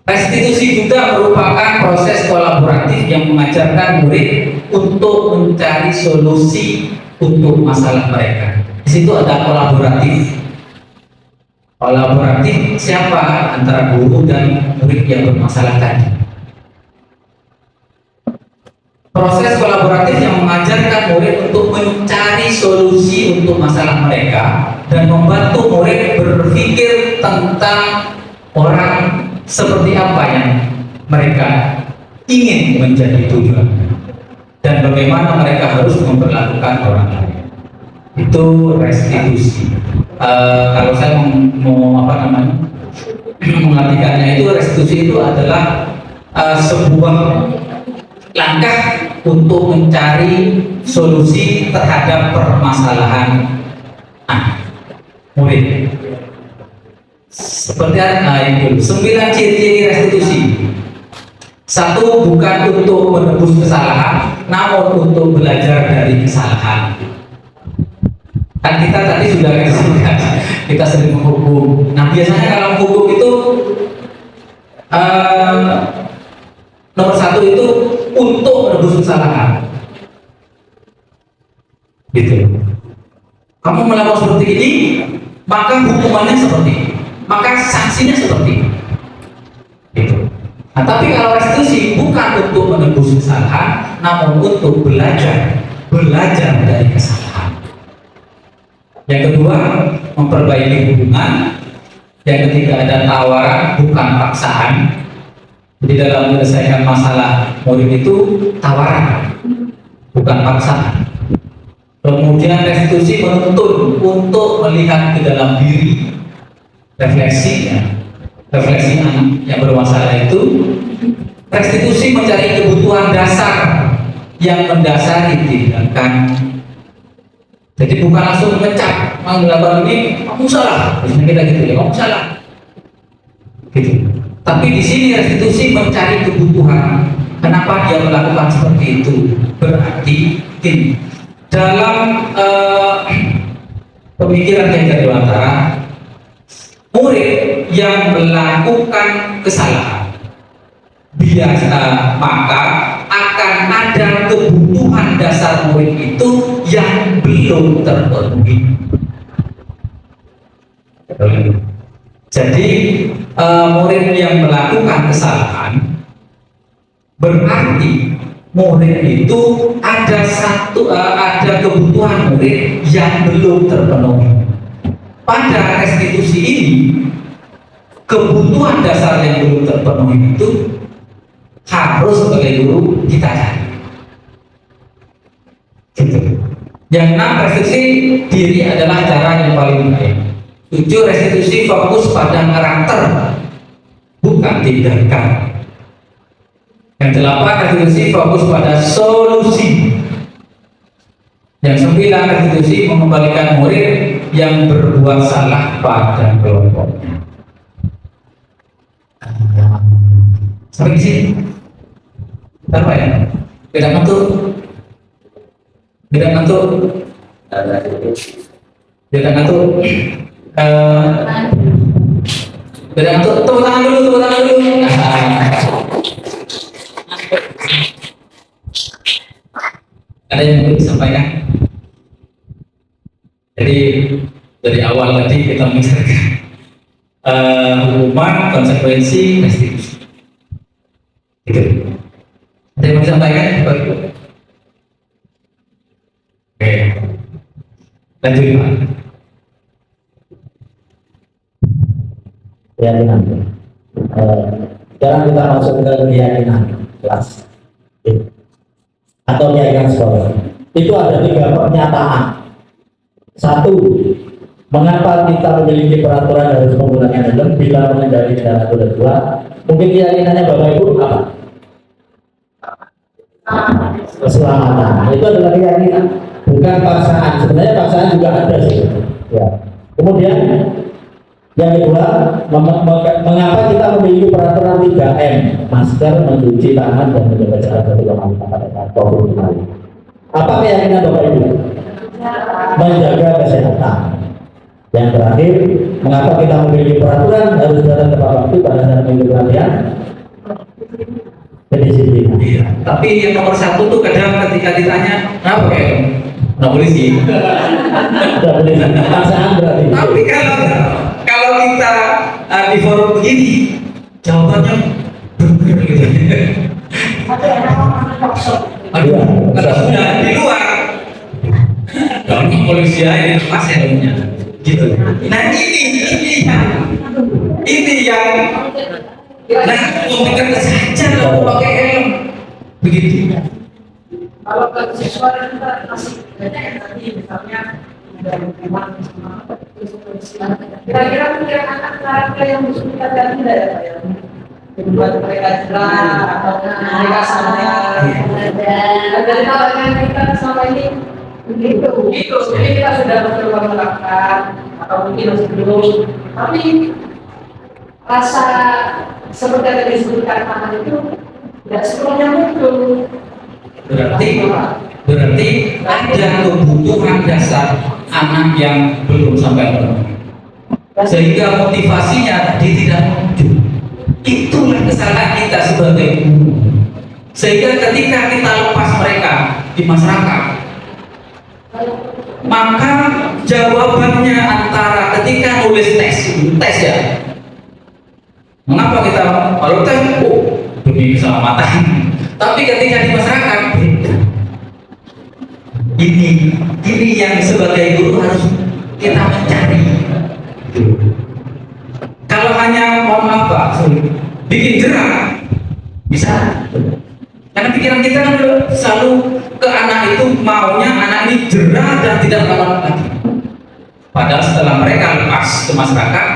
Restitusi juga merupakan proses kolaboratif yang mengajarkan murid untuk mencari solusi untuk masalah mereka. Di situ ada kolaboratif. Kolaboratif siapa? Antara guru dan murid yang bermasalah tadi. Proses kolaboratif yang mengajarkan murid untuk mencari solusi untuk masalah mereka dan membantu murid berpikir tentang orang seperti apa yang mereka ingin menjadi tujuan dan bagaimana mereka harus memperlakukan orang lain. Itu restitusi. Kalau saya mau mengartikannya, itu restitusi itu adalah sebuah langkah untuk mencari solusi terhadap permasalahan murid. Seperti itu 9 ciri-ciri restitusi. 1, bukan untuk menebus kesalahan, namun untuk belajar dari kesalahan. Kan kita tadi sudah disebutkan, kita sering menghukum. Nah, biasanya kalau menghukum itu nomor 1 itu untuk menebus kesalahan. Gitu. Kamu melakukan seperti ini, maka hukumannya seperti ini, maka sanksinya seperti ini. Gitu. Nah, tapi kalau restitusi bukan untuk menebus kesalahan, namun untuk belajar dari kesalahan. Yang kedua, memperbaiki hubungan. Yang ketiga, ada tawaran, bukan paksaan. Jadi dalam menyelesaikan masalah murid itu tawaran, bukan paksaan. Kemudian restitusi menuntun untuk melihat ke dalam diri, refleksi yang bermasalah itu. Restitusi mencari kebutuhan dasar yang mendasari tindakan. Jadi bukan langsung mencap, mengelabar ini kamu salah, biasanya kita gitu ya, kamu salah, gitu. Tapi di sini restitusi mencari kebutuhan. Kenapa dia melakukan seperti itu? Berarti dalam pemikiran Kiai Dewantara, murid yang melakukan kesalahan biasa maka akan ada kebutuhan dasar murid itu yang belum terpenuhi. Jadi murid yang melakukan kesalahan berarti murid itu ada kebutuhan murid yang belum terpenuhi. Pada restitusi ini, kebutuhan dasar yang belum terpenuhi itu harus sebagai guru kita cari. Gitu. Yang 6, restitusi diri adalah cara yang paling baik. 7, restitusi fokus pada karakter, bukan tindakan. Yang 8, restitusi fokus pada solusi. Yang 9, restitusi mengembalikan murid yang berbuat salah pada kelompoknya. Sampai di sini. Apa ya? Beda ngantuk. Beda ngantuk. Beda ngantuk. Beda ngantuk. Tepuk tangan dulu, tepuk tangan dulu. Ada yang perlu disampaikan? Jadi dari awal tadi kita membicarakan hukuman, konsekuensi, restitusi. Gitu. Ada yang mau disampaikan? Oke, lanjut Pak. Keyakinan. Sekarang kita masuk ke keyakinan kelas atau keyakinan sekolah. Itu ada 3 pernyataan. 1. Mengapa kita memiliki peraturan harus menggunakan helm bila mengendarai kendaraan roda 2? Mungkin keyakinannya Bapak Ibu apa? Keselamatan. Itu adalah keyakinan, bukan paksaan. Sebenarnya paksaan juga ada sih. Ya. Kemudian yang kedua, mengapa kita memiliki peraturan 3M? Masker, mencuci tangan, dan menjaga jarak 1,5 pada saat COVID. Apa keyakinan Bapak Ibu? Menjaga kesehatan. Yang terakhir, mengapa kita memiliki peraturan harus datang tepat waktu pada saat mengikuti latihan? Kedisiplinan. Iya. Tapi yang nomor 1 tuh kadang ketika ditanya, kenapa kayak nggak boleh sih? Tidak boleh paksaan berarti. Tapi kalau kita di forum begini, jawabannya bener gitu. Aduh, kalau sudah di luar, kalau polisi ini lepas ya punya, gitu. Nah ini yang, nah ngomongkan saja kalau pakai helm, begitu. Kalau ke siswa kita masih banyak yang tadi misalnya dari teman kira-kira pikiran anak-anak yang kita ganti tidak ya Pak ya? Membuat mereka jelas atau mereka sadar. Dari kalangan kita selama ini begitu. Mungkin kita sudah mencoba melakukan atau mungkin masih belum. Tapi rasa seperti yang disebutkan tangan itu tidak sepenuhnya muncul. Berarti ada kebutuhan dasar anak yang belum sampai penuh, sehingga motivasinya tadi tidak muncul. Itulah kesalahan kita sebagai guru. Sehingga ketika kita lepas mereka di masyarakat, maka jawabannya antara ketika nulis tes ya, mengapa kita kalau tes demi keselamatan, tapi ketika di masyarakat beda. Ini yang sebagai guru harus kita mencari. Kalau hanya mau apa, bikin gerak bisa. Karena pikiran kita kan selalu ke anak itu maunya anak ini jerah dan tidak melakukan lagi. Padahal setelah mereka lepas ke masyarakat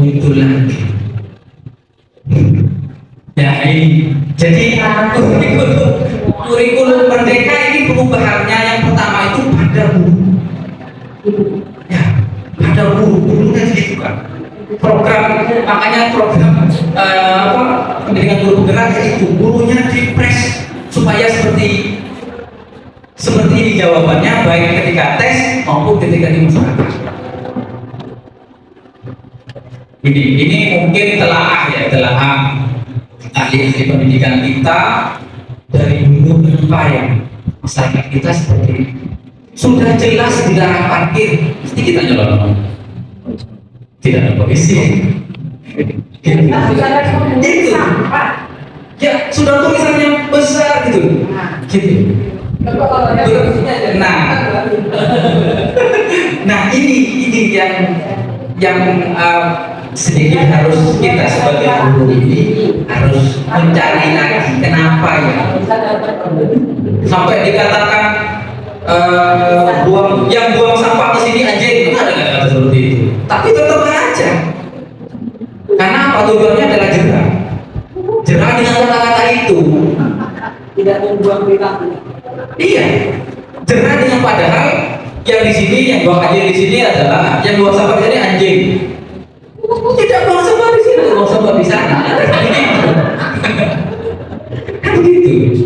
muncul lagi. Ya ini jadi kurikulum merdeka ini perubahannya yang pertama itu pada guru. Ya, pada gurunya gitu kan. Program makanya program pendidikan guru penggerak itu gurunya dipres supaya seperti seperti ini jawabannya baik ketika tes maupun ketika di masyarakat. Ini mungkin telaah ahli pendidikan kita dari dulu berupaya masyarakat kita seperti ini. Sudah jelas dilarang parkir, mesti kita nyelonong. Tidak ada polisi. Gitu. Ya sudah tulisannya besar gitu. Gitu. Nah ini yang sedikit harus kita sebagai guru ini harus mencari lagi kenapa ya sampai dikatakan buang sampah di sini anjing, ada kata seperti itu, tapi tetap aja karena apa, tujuannya adalah jerah dengan kata-kata itu tidak membuang perilaku. iya, jerah dengan padahal yang di sini yang buang anjing di sini adalah yang buang sampah di sini anjing. Tidak buang sampah di sini, buang sampah di sana. Kan begitu.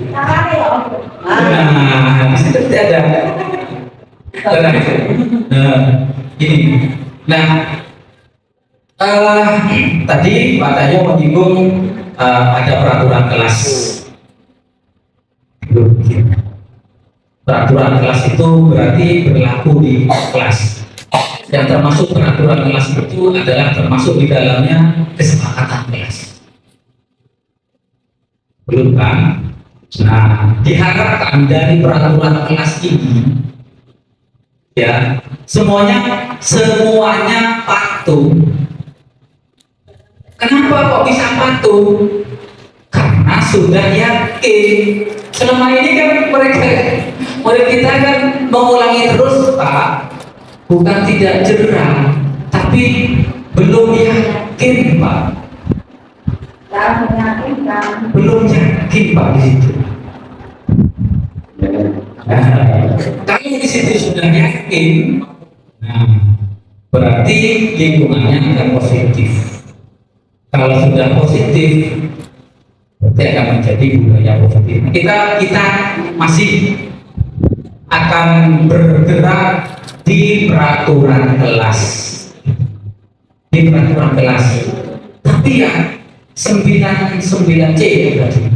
Nah, di situ tidak ada. Ini. Nah, tadi Pak Cahyo menyinggung ada peraturan kelas. Peraturan kelas itu berarti berlaku di kelas. Yang termasuk peraturan kelas itu adalah termasuk di dalamnya kesepakatan kelas. Belum kan? Nah, diharapkan dari peraturan kelas ini ya semuanya patuh. Kenapa kok bisa patuh? Karena sudah yakin. Selama ini kan murid kita kan mengulangi terus, Pak. Bukan tidak jerah, tapi belum yakin, Pak. Belum yakin, Pak, di situ. Kalau di situ sudah yakin, nah, berarti lingkungannya akan positif. Kalau sudah positif, berarti akan menjadi budaya positif. Kita masih akan bergerak di peraturan kelas, tapi ya 99C berarti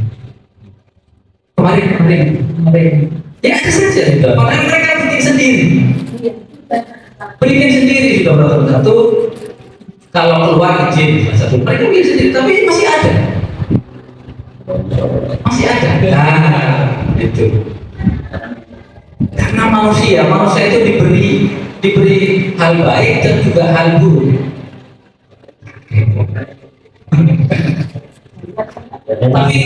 kemarin ya ada saja sudah. Orang mereka bikin sendiri sudah peraturan satu. Kalau keluar izin satu, mereka bikin sendiri, tapi masih ada. Nah, itu. Karena manusia itu diberi hal baik dan juga hal buruk. Tapi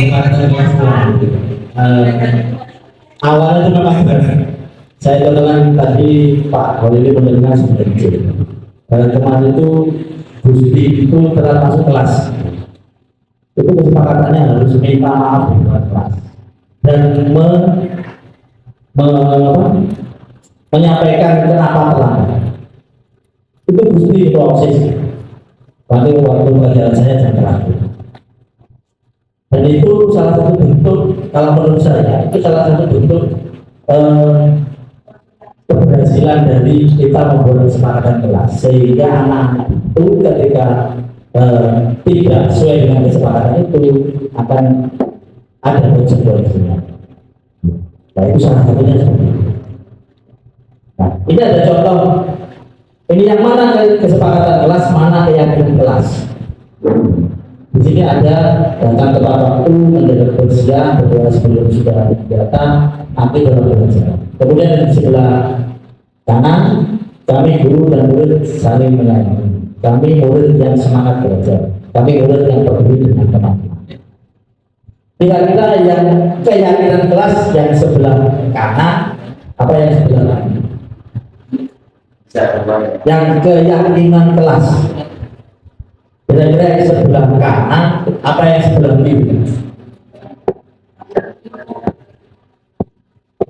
awalnya itu memang saya dengan tadi Pak Holili mendengar seperti itu. Kemarin itu Gusti itu termasuk kelas. Itu kesepakatannya harus minta maaf dengan kelas dan menyampaikan kenapa terlambat. Itu Gusti proses. Waktu pelajaran saya jam terakhir. Dan itu salah satu bentuk, kalau menurut saya, itu salah satu bentuk keberhasilan dari kita membuat kesepakatan kelas, sehingga anak-anak itu ketika tidak sesuai dengan kesepakatan itu akan ada konsekuensinya. Nah, itu salah satunya seperti itu. Nah, ini ada contoh. Ini yang mana kesepakatan kelas, mana keyakinan kelas. Di sini ada tentang tepat waktu, menjaga kebersihan, berdoa sebelum sudah kegiatan, nanti dalam belajar. Kemudian di sebelah kanan, kami guru dan murid saling menyayangi. Kami murid yang semangat belajar. Kami murid yang peduli dengan teman-teman. Kira-kira yang keyakinan kelas yang sebelah kanan, apa yang sebelah kanan? Yang keyakinan kelas. Kira-kira yang sebelah kanan, apa yang sebelah kiri?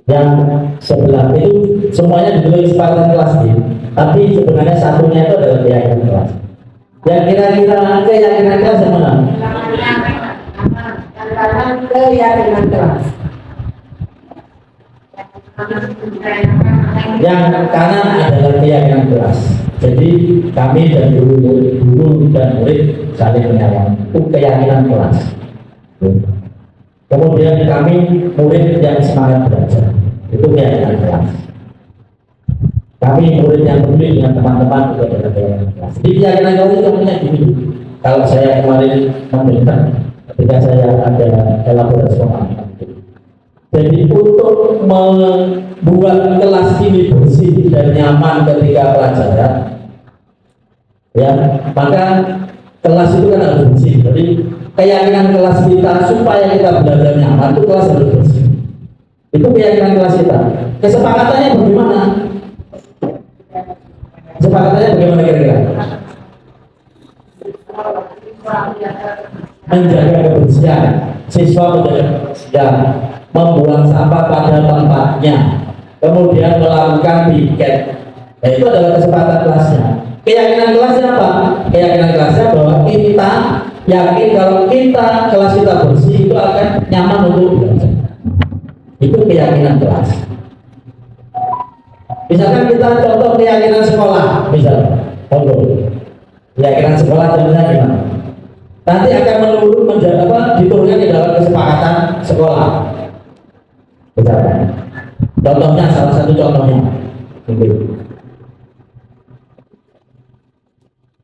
Yang sebelah itu semuanya diberi kesepakatan kelas ini, tapi sebenarnya satunya itu adalah keyakinan kelas. Yang kira-kira keyakinan kelas yang mana? Keyakinan kelas. Yang kanan adalah keyakinan kelas. Jadi kami dan guru dan murid saling menyayang. Itu keyakinan kelas. Kemudian kami murid yang semangat belajar. Itu keyakinan kelas. Kami murid yang peduli dengan teman-teman juga adalah keyakinan kelas. Jadi keyakinan kelas itu contohnya gini. Kalau saya kemarin memberikan ketika saya ada elaborasi pemahaman. Jadi untuk membuat kelas ini bersih dan nyaman ketika pelajaran, ya maka kelas itu kan harus bersih. Jadi keyakinan kelas kita supaya kita belajar nyaman itu kelas harus bersih. Itu keyakinan kelas kita. Kesepakatannya bagaimana? Kesepakatannya bagaimana kira-kira? Menjaga kebersihan, siswa menjaga kebersihan, membuang sampah pada tempatnya, kemudian melakukan piket. Nah, itu adalah kesepakatan kelasnya. Keyakinan kelasnya apa? Keyakinan kelasnya bahwa kita yakin kalau kelas kita bersih itu akan nyaman untuk belajar. Itu keyakinan kelas. Misalkan kita contoh keyakinan sekolah, misalnya, keyakinan sekolah contohnya gimana? Nanti akan menurun menjadi diturunkan di dalam kesepakatan sekolah. Misalkan, contohnya salah satu contohnya,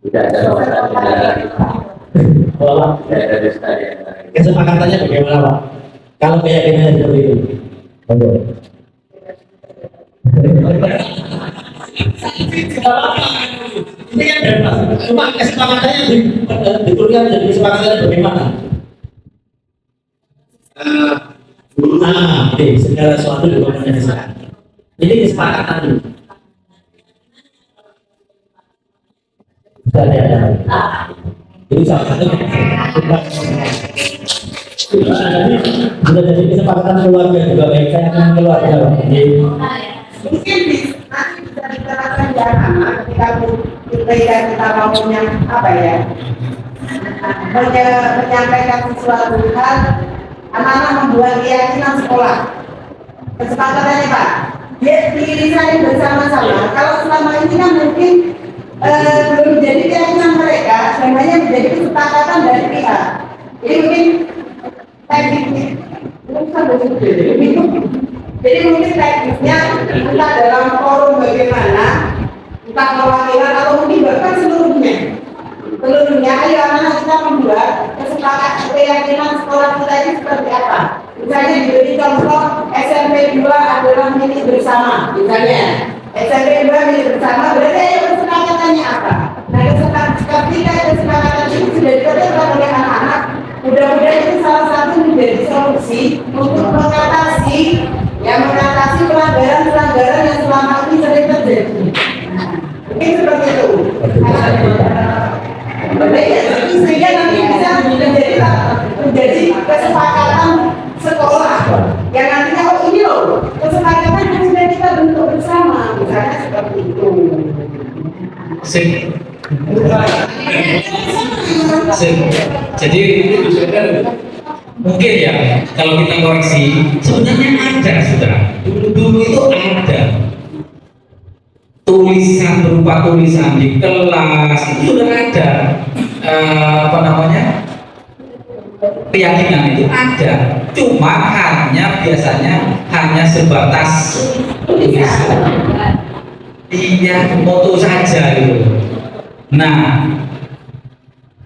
tidak ada kesepakatannya bagaimana Pak? Kalau keyakinannya seperti itu, ini kan bebas. Cuma kesepakatannya diturunkan menjadi kesepakatannya bagaimana? Segala sesuatu dilakukan kesepakatan. Ini kesepakatan. Sudah ada. Ini salah satu. Sudah jadi kesepakatan keluarga juga baik saya dengan keluarga. Mungkin nanti bisa diterapkan di anak-anak ketika kita maunya apa ya, menyampaikan sesuatu hal, anak-anak membuat keyakinan sekolah. Kesepakatannya Pak, dirisain bersama-sama. Kalau selama ini kan mungkin belum menjadi keyakinan mereka, sebenarnya menjadi kesepakatan dari pihak. Jadi mungkin tekniknya, jadi mungkin teknisnya entah dalam forum bagaimana, entah perwakilan atau mungkin bahkan seluruhnya, ayo anak-anak kita membuat kesepakatan keyakinan sekolah kita ini seperti apa. Misalnya diberi contoh SMP 2 adalah milik bersama, misalnya SMP 2 milik bersama, berarti ayo kesepakatannya apa? Nah ketika kesepakatan ini sudah diterapkan oleh anak-anak, mudah-mudahan itu salah satu menjadi solusi untuk mengatasi pelanggaran-pelanggaran yang selama ini sering terjadi. Mungkin seperti itu. Jadi sehingga nanti bisa menjadi kesepakatan sekolah yang nantinya ini loh kesepakatan yang sudah kita bentuk bersama, misalnya seperti itu. Jadi mungkin ya kalau kita koreksi sebenarnya ada sudah dulu itu ada tulisan berupa tulisan di kelas itu sudah ada keyakinan itu ada, cuma biasanya hanya sebatas tulisan, foto saja gitu. Nah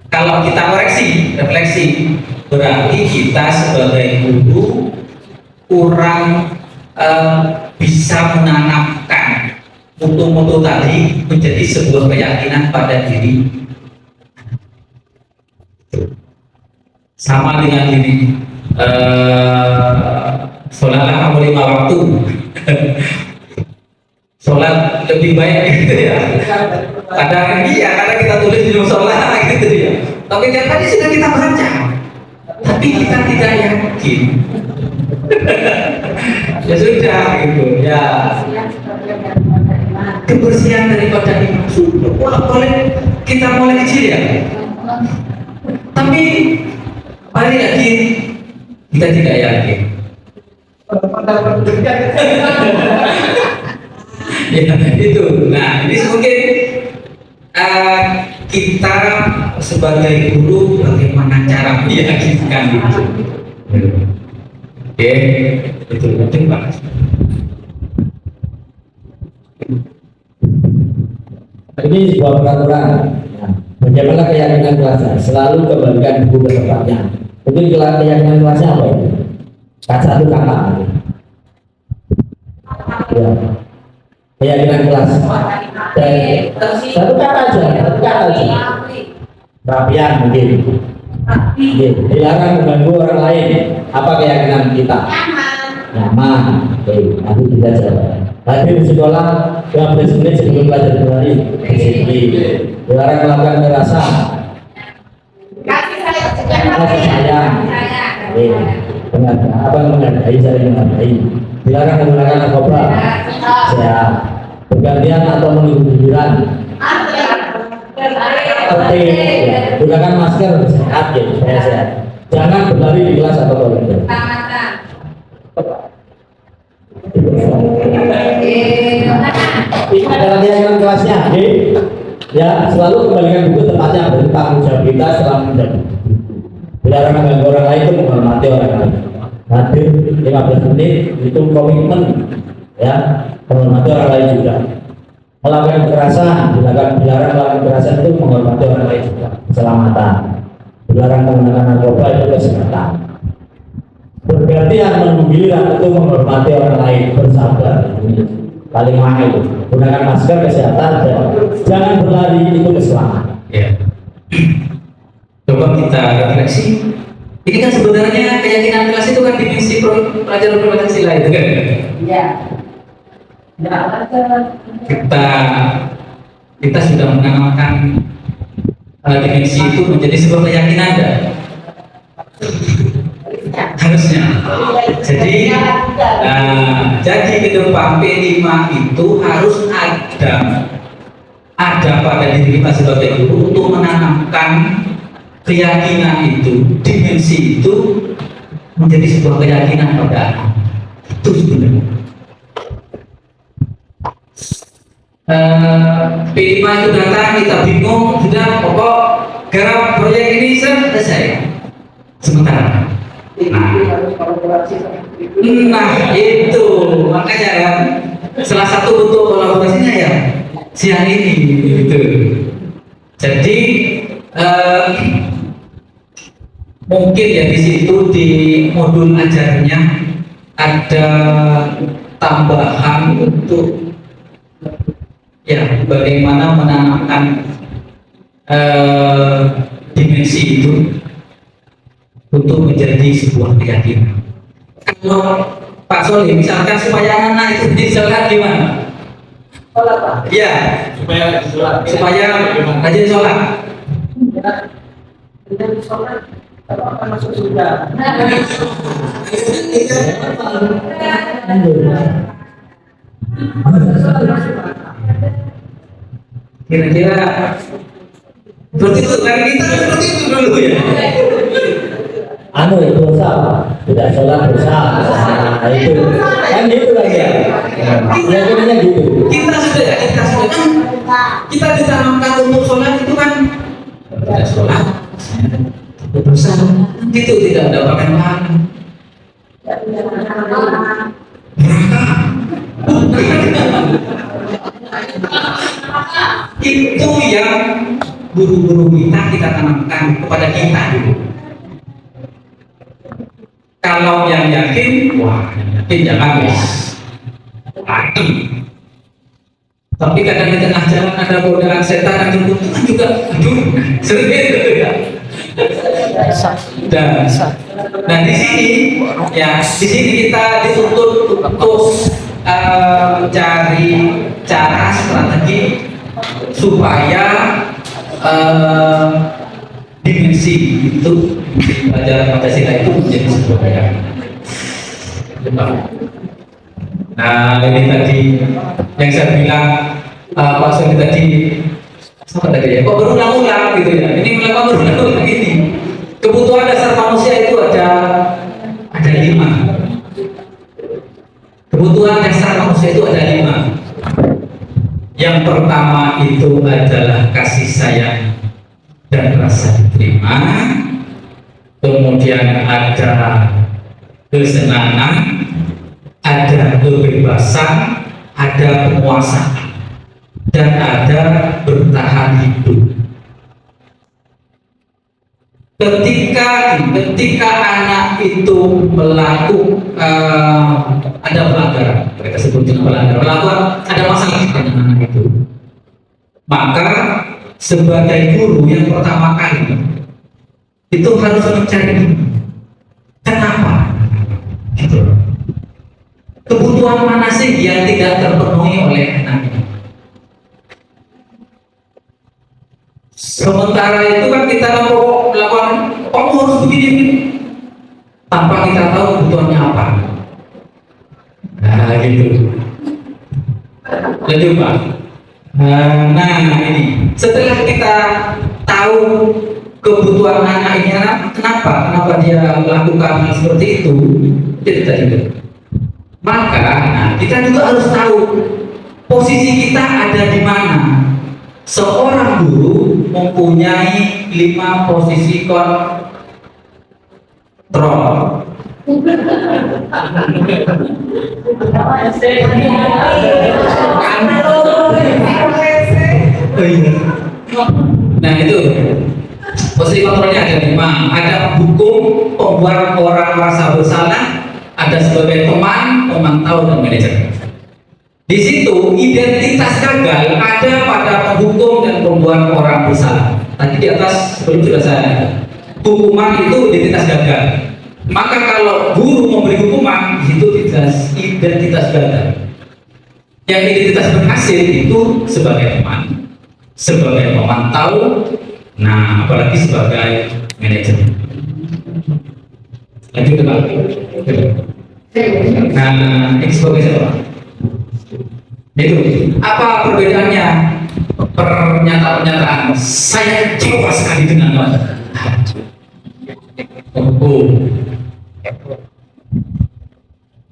kalau kita refleksi berarti kita sebagai guru kurang bisa menanamkan mutu-mutu tadi menjadi sebuah keyakinan pada diri. Sama dengan ini, sholatlah kamu 5 waktu. Sholat lebih baik gitu ya. Kadang iya, karena kita tulis di sholat gitu ya. Tapi kan tadi sudah kita baca, tapi kita tidak yakin. Ya sudah gitu ya. Kebersihan daripada imam sudah boleh kita mulai kecil ya. Tapi balik lagi kita tidak yakin. Ya, itu. Nah, ini mungkin kita sebagai guru bagaimana cara meyakinkan itu. Oke, itu penting banget. Ini sebuah peraturan. Nah, bagaimana keyakinan kelasnya? Selalu kembalikan buku ke tempatnya. Mungkin keyakinan kelasnya apa itu? Satu kata. Ya. Keyakinan kelas. Dari satu kata aja. Rapian mungkin. Dilarang mengganggu orang lain. Apa keyakinan kita? Nyaman. Oke, nanti kita jawab. Hadir di sekolah 15 menit sebelum belajar kembali. Disiplin. Dilarang melakukan kekerasan. Kasih sayang. Oke. Apa menghargai, saling menghargai. Dilarang menggunakan narkoba. Sehat. Bergantian atau menunggu giliran. Penting. Ya. Gunakan masker sehat ya, supaya sehat. Jangan berlari di kelas atau koridor. Ini adalah keyakinan kelasnya. Oke. Ya, selalu kembalikan buku tempatnya. Berarti tanggung jawab kita setelah menjadi. Dilarang mengganggu orang lain itu menghormati orang lain. Hadir 15 menit itu komitmen, ya, menghormati orang lain juga. Melakukan kekerasan, dilarang melakukan kekerasan itu menghormati orang lain juga. Keselamatan. Dilarang menggunakan narkoba itu kesehatan. Bergantian menunggu giliran itu menghormati orang lain, bersabar. Paling mahal itu. Gunakan masker kesehatan dan jangan berlari itu keselamatan. Ya. Coba kita refleksi. Ini kan sebenarnya keyakinan kelas itu kan dimensi pelajaran Pancasila itu kan? Iya. Kita sudah menanamkan dimensi itu menjadi sebuah keyakinan dan harusnya. Jadi ke depan P5 itu harus ada pada diri kita sebagai guru untuk menanamkan keyakinan itu, dimensi itu menjadi sebuah keyakinan pada anak. Itu sebenarnya. P5 itu datang, kita bingung, sudah pokok garap proyek ini selesai. Sementara. Nah itu makanya kan salah satu bentuk kolaborasinya ya siang ini gitu. Jadi mungkin ya di situ di modul ajarnya ada tambahan untuk ya bagaimana menanamkan dimensi itu untuk menjadi sebuah keyakinan. Kalau Pak Soli misalkan supaya anak itu disolat gimana? Sholat Pak. Iya. Supaya rajin sholat. Tidak sholat, kalau akan masuk surga. Kira-kira seperti itu kan kita seperti itu dulu ya. Dosa, tidak sholat dosa. Nah, itu kan gitu lagi ya. Kira-kira gitu. Kita kan kita ditanamkan untuk sholat itu kan tidak sholat dosa itu tidak mendapatkan pahala. Itu yang guru-guru kita tanamkan kepada kita dulu. Kalau yang yakin, wah yakin jangan guys. Tapi kadang di tengah jalan ada godaan setan yang kan juga, aduh, sering gitu ya. Dan di sini, ya di sini kita dituntut untuk mencari cara strategi supaya dimensi itu pelajaran Pancasila itu menjadi sebuah keyakinan. Nah ini tadi yang saya bilang Pak Soli tadi apa tadi ya? Kok berulang-ulang gitu ya? Ini mengapa berulang-ulang ini? Kebutuhan dasar manusia itu ada 5. pertama itu adalah kasih sayang dan rasa diterima, kemudian ada kesenangan, ada kebebasan, ada penguasaan, dan ada bertahan hidup. Ketika anak itu melakukan ada pelanggaran, mereka sebut dengan pelanggaran, ada masalah dengan anak itu, maka sebagai guru yang pertama kali itu harus mencari kenapa, gitu. Kebutuhan mana sih yang tidak terpenuhi oleh anak ini? Sementara itu kan kita melakukan harus begini tanpa kita tahu kebutuhannya apa. Nah gitu. Lanjut Pak. Nah ini setelah kita tahu kebutuhan anak ini, kenapa dia melakukan hal seperti itu, kita juga. Maka kita juga harus tahu posisi kita ada di mana. Seorang guru mempunyai 5 posisi kontrol. Nah itu posisi kontrolnya ada 5. Ada penghukum, pembuat orang merasa bersalah, ada sebagai teman, pemantau, dan manajer. Di situ identitas gagal ada pada penghukum dan pembuat orang bersalah. Tadi di atas sebelum sudah saya hukuman itu identitas gagal. Maka kalau guru memberi hukuman itu identitas gagal. Yang identitas berhasil itu sebagai teman, sebagai pemantau, nah apalagi sebagai manajer. Lanjut Pak. Nah ini sebagai siapa? Itu apa perbedaannya? Pernyataan saya kecewa sekali dengan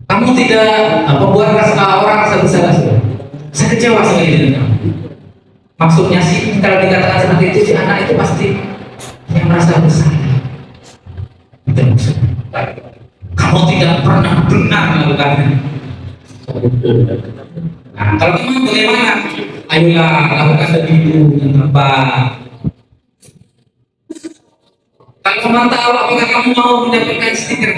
kamu tidak membuat orang rasa bersalah. Saya kecewa sekali dengan kamu. Maksudnya sih kalau dikatakan seperti itu, si anak itu pasti yang merasa bersalah. Itu maksudnya. Kamu tidak pernah benar melakukannya. Nah, kalau memang bagaimana? Ayolah lakukan lebih dulu yang terbaik. Kalau memantau, apakah kamu mau mendapatkan stiker?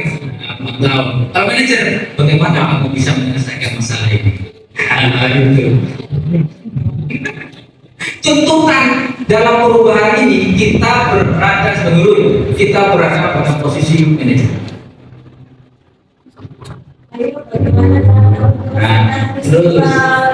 Memantau. Kalau manajer, bagaimana aku bisa menyelesaikan masalah ini? Nah, itu. Tuntutan dalam perubahan ini kita berada sebagai guru, kita berada pada posisi manajer. Nah, terus nah,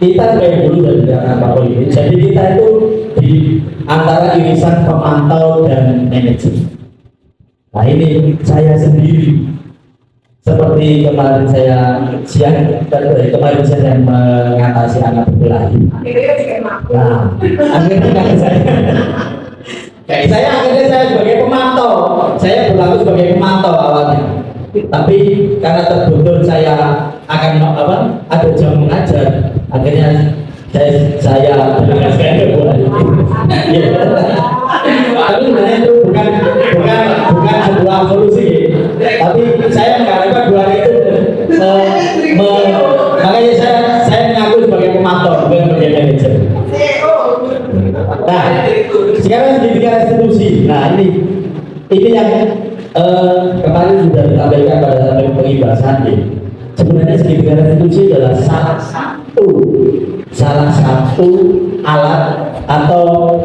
kita sebagai guru dari apa politik, jadi kita itu di antara irisan pemantau dan manajer. Nah ini saya sendiri, seperti kemarin saya kemarin saya mengatasi anak berkelahi. Nah, akhirnya saya sebagai pemantau, saya berlaku sebagai pemantau awalnya. Tapi karena terbentur saya akan ada jam mengajar, akhirnya saya tapi sebenarnya itu bukan sebuah solusi, tapi saya mengharapkan dua itu makanya saya mengaku sebagai pemantau bukan sebagai manajer. Nah sekarang segitiga restitusi. Nah ini yang kemarin sudah ditampilkan pada saat pengibasan. Sebenarnya segitiga restitusi adalah salah satu alat atau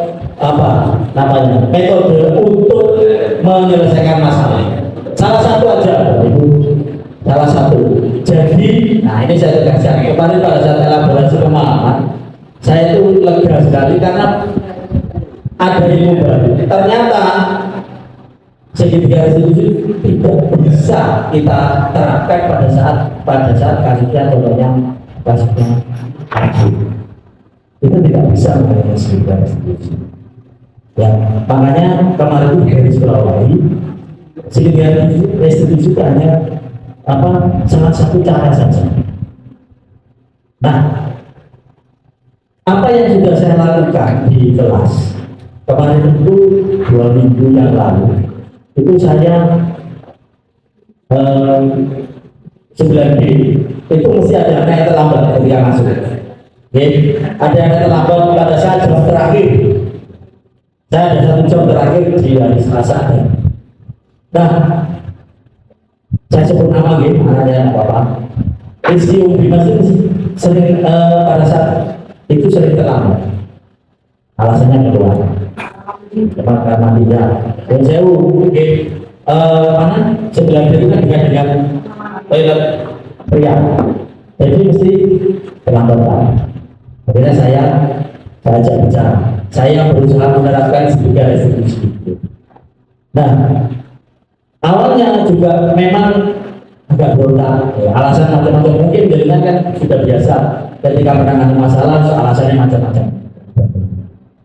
metode untuk menyelesaikan masalah. Salah satu aja, Ibu. Salah satu. Jadi, nah ini saya tegaskan. Kemarin pada saat elaborasi pemahaman, saya itu lega sekali karena ada ilmu baru. Ternyata segitiga restitusi tidak bisa kita terapkan pada saat kasusnya contohnya kasusnya haji. Itu tidak bisa mengenai segitiga restitusi. Ya, makanya kemarin itu garis bawahi sehingga restitusi itu hanya salah satu cara saja. Nah, apa yang sudah saya lakukan di kelas kemarin itu 2 minggu yang lalu, itu saya 9B itu mesti ada anak yang terlambat ketika masuk. Oke, ada yang terlambat pada saat jam terakhir. Saya ada 1 jam terakhir di hari Selasa. Nah, saya sebut nama gitu, anaknya Bapak. Rizky Umbimas itu sering pada saat itu sering terlambat. Alasannya kedua, karena dia. Dan saya mana 9 itu kan dengan toilet pria, jadi mesti terlambat. Akhirnya saya ajak bicara. Saya berusaha menerapkan 3 restitusi. Nah, awalnya juga memang agak berontak, alasan macam-macam, mungkin jadinya kan sudah biasa ketika menangani masalah, alasannya macam-macam.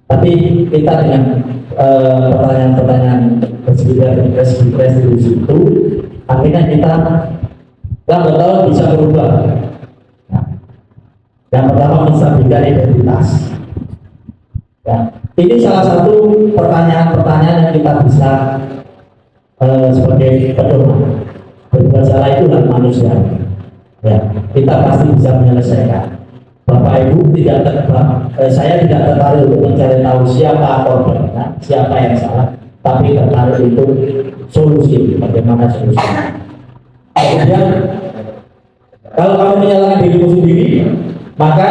Tapi kita dengan pertanyaan-pertanyaan restitusi itu, akhirnya kita lambat laun bisa berubah. Nah, yang pertama menstabilkan identitas. Ya, ini salah satu pertanyaan-pertanyaan yang kita bisa sebagai pedoman. Berbuat salah itu hak manusia. Ya, kita pasti bisa menyelesaikan. Bapak Ibu saya tidak tertarik untuk mencari tahu siapa korbannya, siapa yang salah, tapi tertarik untuk solusi, bagaimana solusinya. Kemudian, kalau kamu menyalahkan dirimu sendiri, maka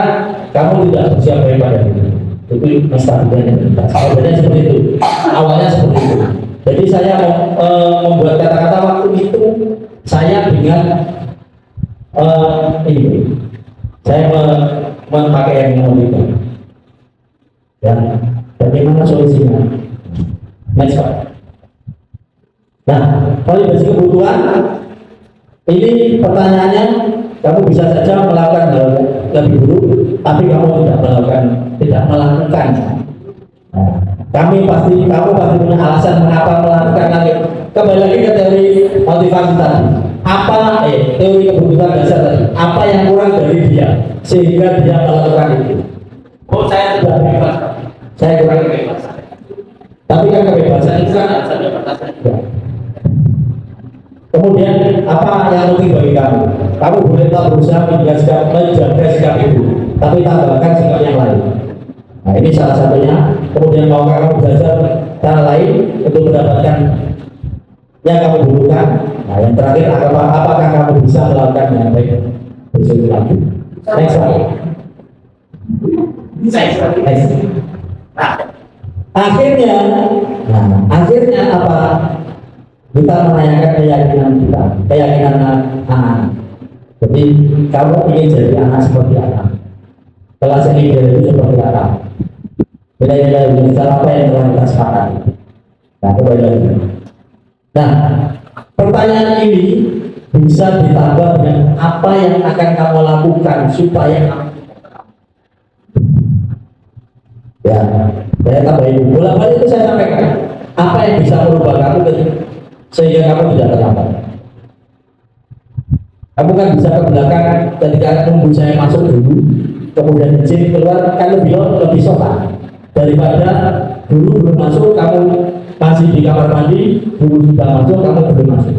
kamu tidak bersiap daripada diri. Itu menstabilkan identitas. Awalnya seperti itu. Awalnya seperti itu. Jadi saya membuat kata-kata waktu itu saya dengan ini. Saya memakai yang mengobrol. Ya, bagaimana solusinya? Next Pak. Nah, validasi kebutuhan ini pertanyaannya, kamu bisa saja melakukan hal lebih dulu, tapi kamu tidak melakukan. Nah, kamu pasti punya alasan mengapa melakukan lagi. Kembali lagi ke teori motivasi tadi. Apa teori kebutuhan dasar tadi? Apa yang kurang dari dia sehingga dia melakukan itu? Oh, saya tidak bebas. Saya kurang kebebasan. Tapi kan kebebasan itu kan ada batasannya. Ya. Kemudian apa yang penting bagi kamu? Kamu boleh tak berusaha menjaga sikap itu, tapi tambahkan sikap yang lain. Nah, ini salah satunya. Kemudian mau kamu belajar cara lain untuk mendapatkan yang kamu butuhkan. Nah, yang terakhir apakah kamu bisa melakukan yang baik besok lagi? Next slide. Next. Nah, akhirnya apa? Kita menanyakan keyakinan anak. Jadi kamu ingin jadi anak seperti apa? Kelas ini itu seperti apa? Nilai-nilai besar apa yang telah kita sepakati? Nah, kembali lagi. Nah, pertanyaan ini bisa ditambah dengan apa yang akan kamu lakukan supaya kamu, ya, saya tambahin bolak-balik itu saya sampaikan apa yang bisa merubah kamu sehingga kamu tidak terlambat. Kamu kan bisa ke belakang ketika tunggu saya masuk dulu, kemudian izin keluar, kan lebih sopan daripada dulu belum masuk kamu masih di kamar mandi, dulu sudah masuk kamu belum masuk.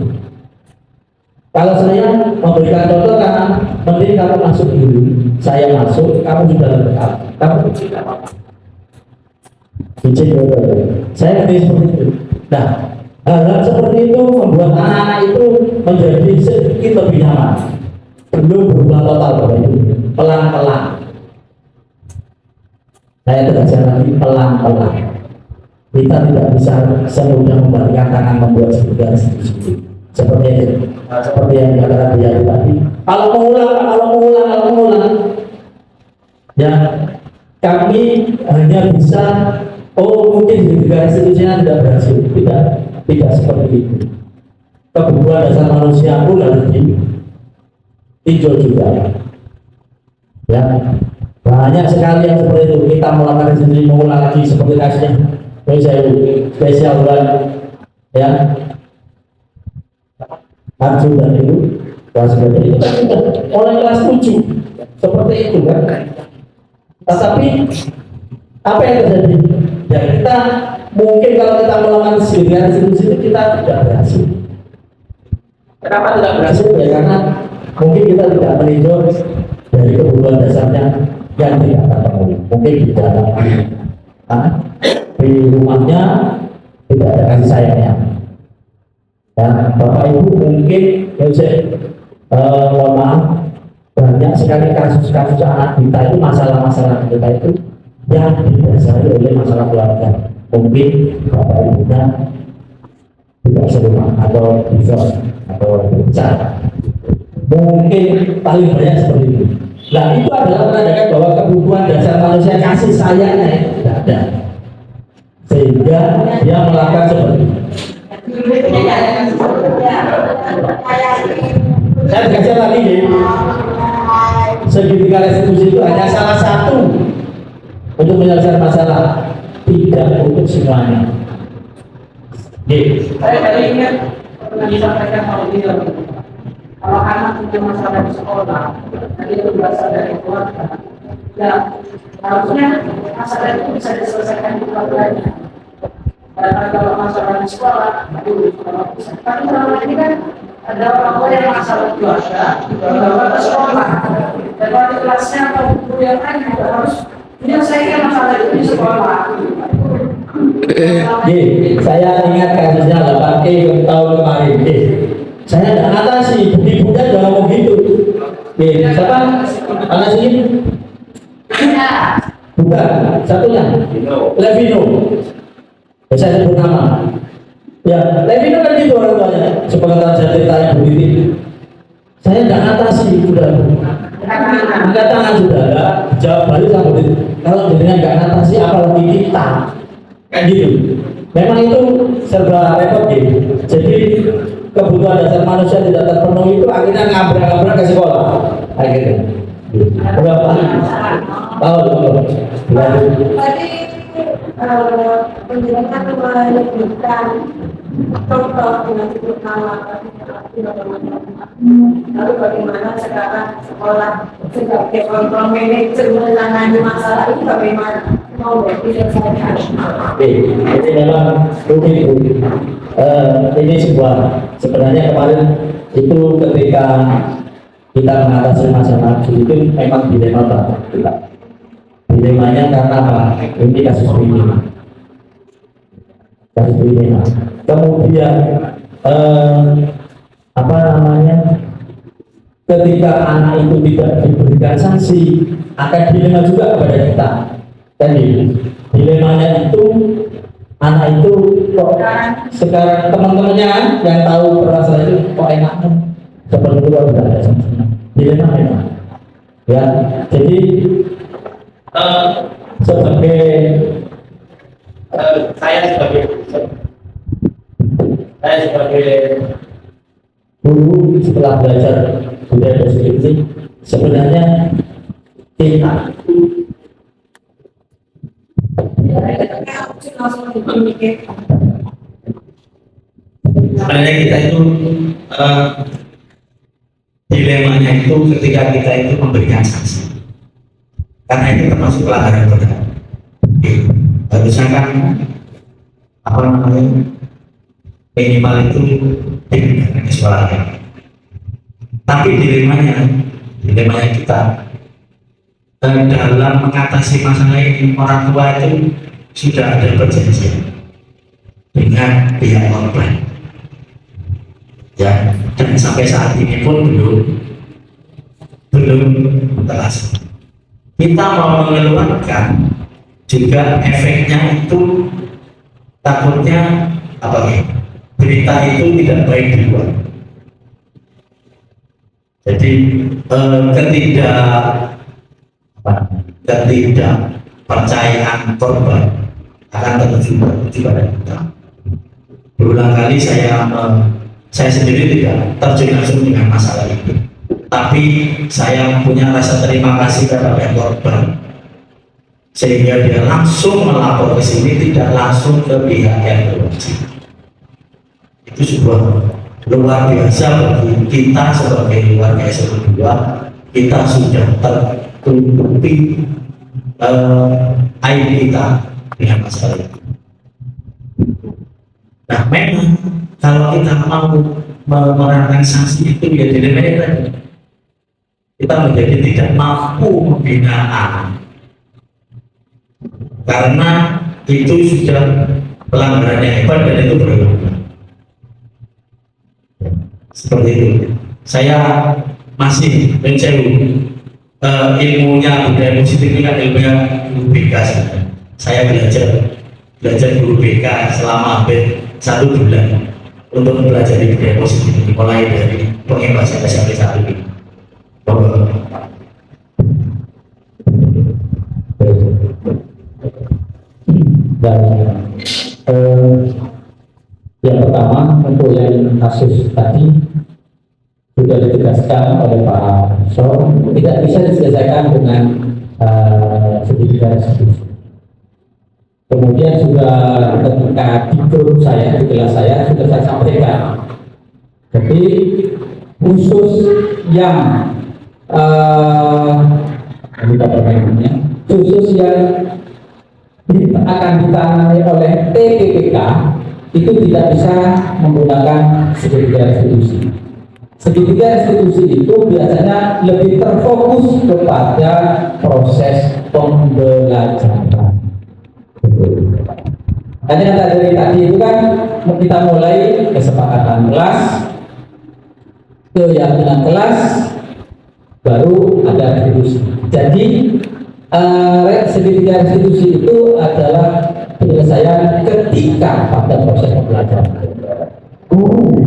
Kalau saya memberikan contoh karena mending kamu masuk dulu, saya masuk, kamu sudah lengkap, kamu tidak apa-apa. Izin dulu, saya ngerti seperti itu. Nah, hal-hal seperti itu membuat anak-anak itu menjadi sedikit lebih nyaman. Belum berubah total, pelan-pelan. Saya tegaskan lagi, pelan-pelan. Kita tidak bisa semudah membalikan tangan membuat sebuah restitusi. Seperti yang dikatakan dia tadi. Kalau mengulang, ya kami hanya bisa. Mungkin di restitusinya tidak berhasil. Tidak seperti itu. Kebutuhan dasar manusia pun harus ditinjau juga. Ya, banyak sekali yang seperti itu. Kita melakukan sendiri, mengulang lagi seperti kasusnya. Saya spesial bulan, ya. Arjun dan itu kelas berapa itu kan sudah mulai kelas 7 seperti itu kan. Tetapi apa yang terjadi? Ya kita mungkin kalau kita melakukan sebagian institusi itu kita tidak berhasil. Kenapa tidak berhasil? Ya karena mungkin kita tidak meninjau dari kebutuhan dasarnya yang tidak terpenuhi. Mungkin di dalam di rumahnya tidak ada kasih sayangnya. Ya, Bapak Ibu mungkin mohon maaf, banyak sekali kasus-kasus anak kita itu, masalah-masalah kita itu yang didasari oleh masalah keluarga. Mungkin Bapak Ibunya tidak serumah atau divorce atau berpisah. Mungkin paling banyak seperti itu. Nah itu adalah menandakan bahwa kebutuhan dasar manusia kasih sayangnya itu tidak ada, sehingga dia melakukan seperti itu. Saya belajar lagi nih, segitiga restitusi itu hanya salah satu untuk menyelesaikan masalah, tidak untuk semuanya. Saya tadi ingat pernah disampaikan oleh dia, kalau anak punya masalah di sekolah, jadi itu berasal dari keluarga. Ya, harusnya masalah itu bisa diselesaikan di keluarganya. Karena kalau masalah di sekolah, aduh, sekolah bisa. Tapi kalau ini kan ada orang tua yang masalah keluarga, dibawa ke sekolah. Dan kalau di kelasnya atau guru yang lain juga harus menyelesaikan masalah itu di sekolah. Saya ingat kasusnya 8K tahun kemarin. Saya tidak atasi, ibunya sudah ngomong gitu. Siapa? Anak sini? Bukan, satunya. Levino. Saya sebut nama. Ya, Levino kan gitu orang tuanya. Sepengetahuan saya ceritanya begitu. Saya tidak atasi, sudah. Angkat tangan sudah, jawab balik sama begitu. Kalau dengan nggak atasi, apalagi kita. Kan gitu. Memang itu serba repot gitu. Jadi kebutuhan dasar manusia tidak terpenuhi itu akhirnya ngabrak-ngabrak ke sekolah. Akhirnya. Berapa? Tahu. Tadi penjelasan menyebutkan contoh dengan sebut nama, lalu bagaimana sekarang sekolah sebagai kontrol manajer menangani masalah ini bagaimana mau diselesaikan? Ini memang rumit. Ini sebenarnya kemarin itu ketika kita mengatasi masalah itu memang dilema banget kita. Dilemanya karena apa? Ini kasus ini. Kemudian apa namanya? Ketika anak itu tidak diberikan sanksi, akan dilema juga kepada kita. Kan dilemanya itu anak itu kok sekarang teman-temannya yang tahu perasaan itu kok enak seperti itu tidak ada sanksinya. Dilema memang. Ya, jadi sebagai saya sebagai guru setelah belajar budaya positif ini sebenarnya kita sebenarnya kita itu dilemanya itu ketika kita itu memberikan sanksi, karena itu termasuk pelanggaran berat. Harusnya kan apa namanya minimal itu diberikan kesuaraan. Tapi dilemanya kita dalam mengatasi masalah ini, orang tua itu sudah ada perjanjian dengan pihak korban. Ya, dan sampai saat ini pun belum terasa. Kita mau mengeluarkan juga efeknya itu takutnya apa ya? Berita itu tidak baik di luar. Jadi ketidakpercayaan korban akan tertuju pada kita. Berulang kali saya sendiri tidak terjun langsung dengan masalah itu, tapi saya punya rasa terima kasih kepada korban sehingga dia langsung melapor ke sini, tidak langsung ke pihak yang berwajib. Itu sebuah luar biasa bagi kita sebagai warga SLB 2. Kita sudah tertutupi aib kita dengan masalah itu. Nah, memang kalau kita mau menerapkan sanksi itu ya tidak tadi. Kita menjadi tidak mampu membina anak karena itu sudah pelanggaran yang hebat dan itu berulang-ulang. Seperti itu. Saya masih menceru ilmunya budaya positif ini kan ilmunya guru BK sebenarnya. Saya belajar guru BK selama hampir 1 bulan untuk mempelajari budaya positif ini, mulai dari pengembasan sampai saat ini. Dan yang pertama untuk yang kasus tadi sudah ditegaskan oleh Pak So, tidak bisa diselesaikan dengan sedikit restitusi. Kemudian juga ketika di grup saya, di kelas saya sudah saya sampaikan. Jadi khusus yang khusus yang akan ditangani oleh TPPK itu tidak bisa menggunakan segitiga restitusi. Segitiga restitusi itu biasanya lebih terfokus kepada proses pembelajaran. Dan yang tadi itu kan kita mulai kesepakatan kelas, keyakinan kelas, baru ada restitusi. Jadi segitiga restitusi itu adalah penyelesaian ketika pada proses pembelajaran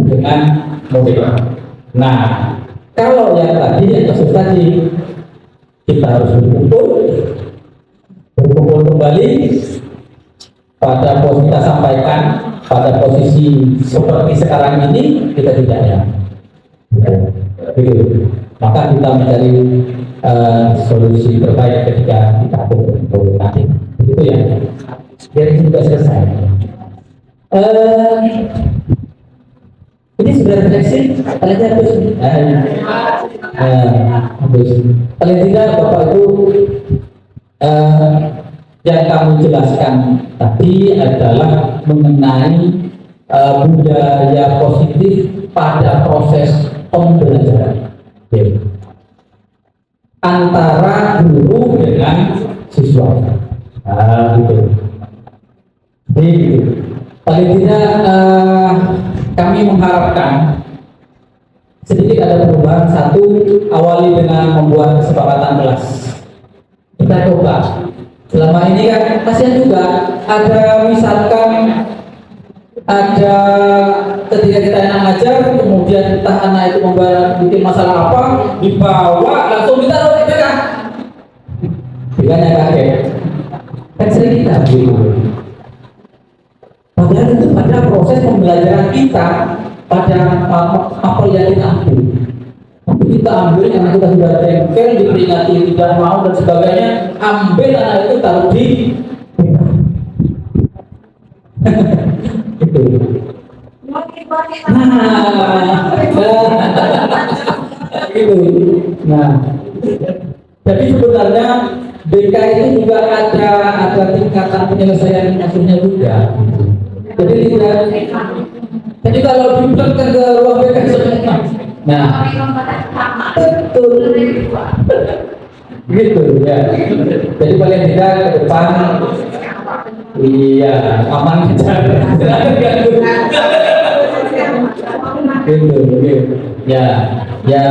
dengan murid. Nah, kalau yang tadi yang kasus tadi kita harus berkumpul kembali pada posisi kita sampaikan pada posisi seperti sekarang ini kita tidak ya. Gitu. Maka kita mencari solusi terbaik ketika kita berkumpul nanti. Begitu ya. Biar juga selesai. Ini sudah terdeteksi, paling habis. Paling tidak Bapak Ibu yang kamu jelaskan tadi adalah mengenai budaya positif pada proses pembelajaran. Antara guru dengan siswa. Gitu. Jadi, paling tidak kami mengharapkan sedikit ada perubahan. Satu, awali dengan membuat kesepakatan kelas. Kita coba. Selama ini kan kasihan juga ada misalkan ada ketika kita enak ngajar, kemudian entah anak itu bikin masalah apa, dibawa langsung minta TPK. Bilangnya kaget. Kan sering kita begitu. Padahal itu pada proses pembelajaran kita, pada apa yang kita ambil. Tapi kita ambil karena kita sudah bengkel, diperingati tidak mau dan sebagainya, ambil anak itu taruh di itu. Gitu. Nah, jadi sebenarnya BK itu juga ada tingkatan penyelesaian kasusnya juga. Jadi tidak. Jadi kalau dibuatkan ke ruang BK sebenarnya, nah, betul, gitu ya. Jadi paling tidak ke depan, iya, aman gitu, ya, ya.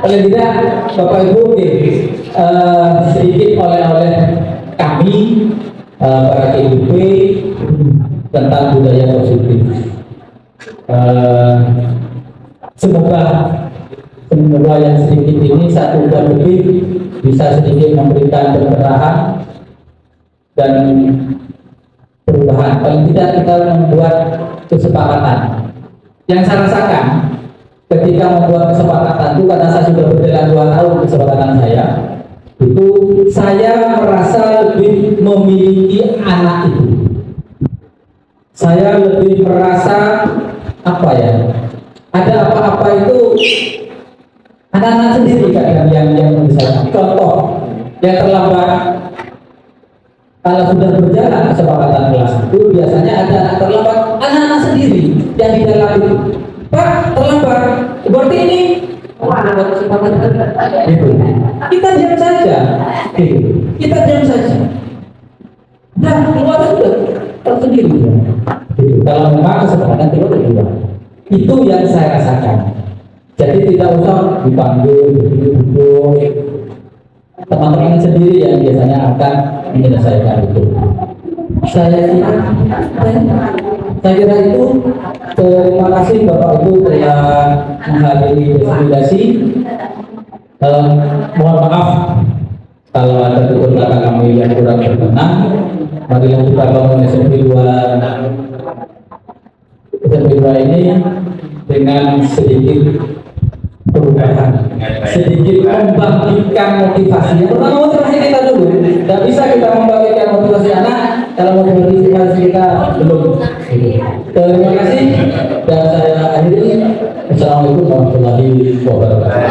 Paling tidak Bapak Ibu sedikit oleh kami para KIP tentang budaya positif. Semoga yang sedikit ini 1 bulan lebih bisa sedikit memberikan pencerahan dan perubahan. Paling tidak kita membuat kesepakatan. Yang saya rasakan ketika membuat kesepakatan itu, karena saya sudah berjalan 2 tahun kesepakatan saya, itu saya merasa lebih memiliki anak itu. saya lebih merasa apa ya? Ada apa-apa itu anak-anak sendiri kadang yang bisa contoh yang terlambat. Kalau sudah berjalan kesepakatan kelas itu biasanya ada anak terlambat, anak-anak sendiri yang di dalam itu, Pak terlambat, seperti ini. Gitu. Kita diam saja, gitu. Kita diam saja. Nah, keluar sudah tersendiri. Gitu. Kalau memang kesepakatan keluar. Itu yang saya rasakan. Jadi tidak usah dipanggil, duduk. Teman-teman sendiri yang biasanya akan menyelesaikan itu. Saya kira itu. Terima kasih Bapak Ibu telah menghadiri rekomendasi. Mohon maaf kalau ada tutur kata kami yang kurang berkenan. Marilah kita bangun SMP 2 ini dengan sedikit perubahan, sedikit membangkitkan motivasi. Yang pertama motivasi kita dulu. Tidak bisa kita membangkitkan motivasi anak kalau motivasi kita belum. Terima kasih dan saya akhiri. Assalamualaikum warahmatullahi wabarakatuh.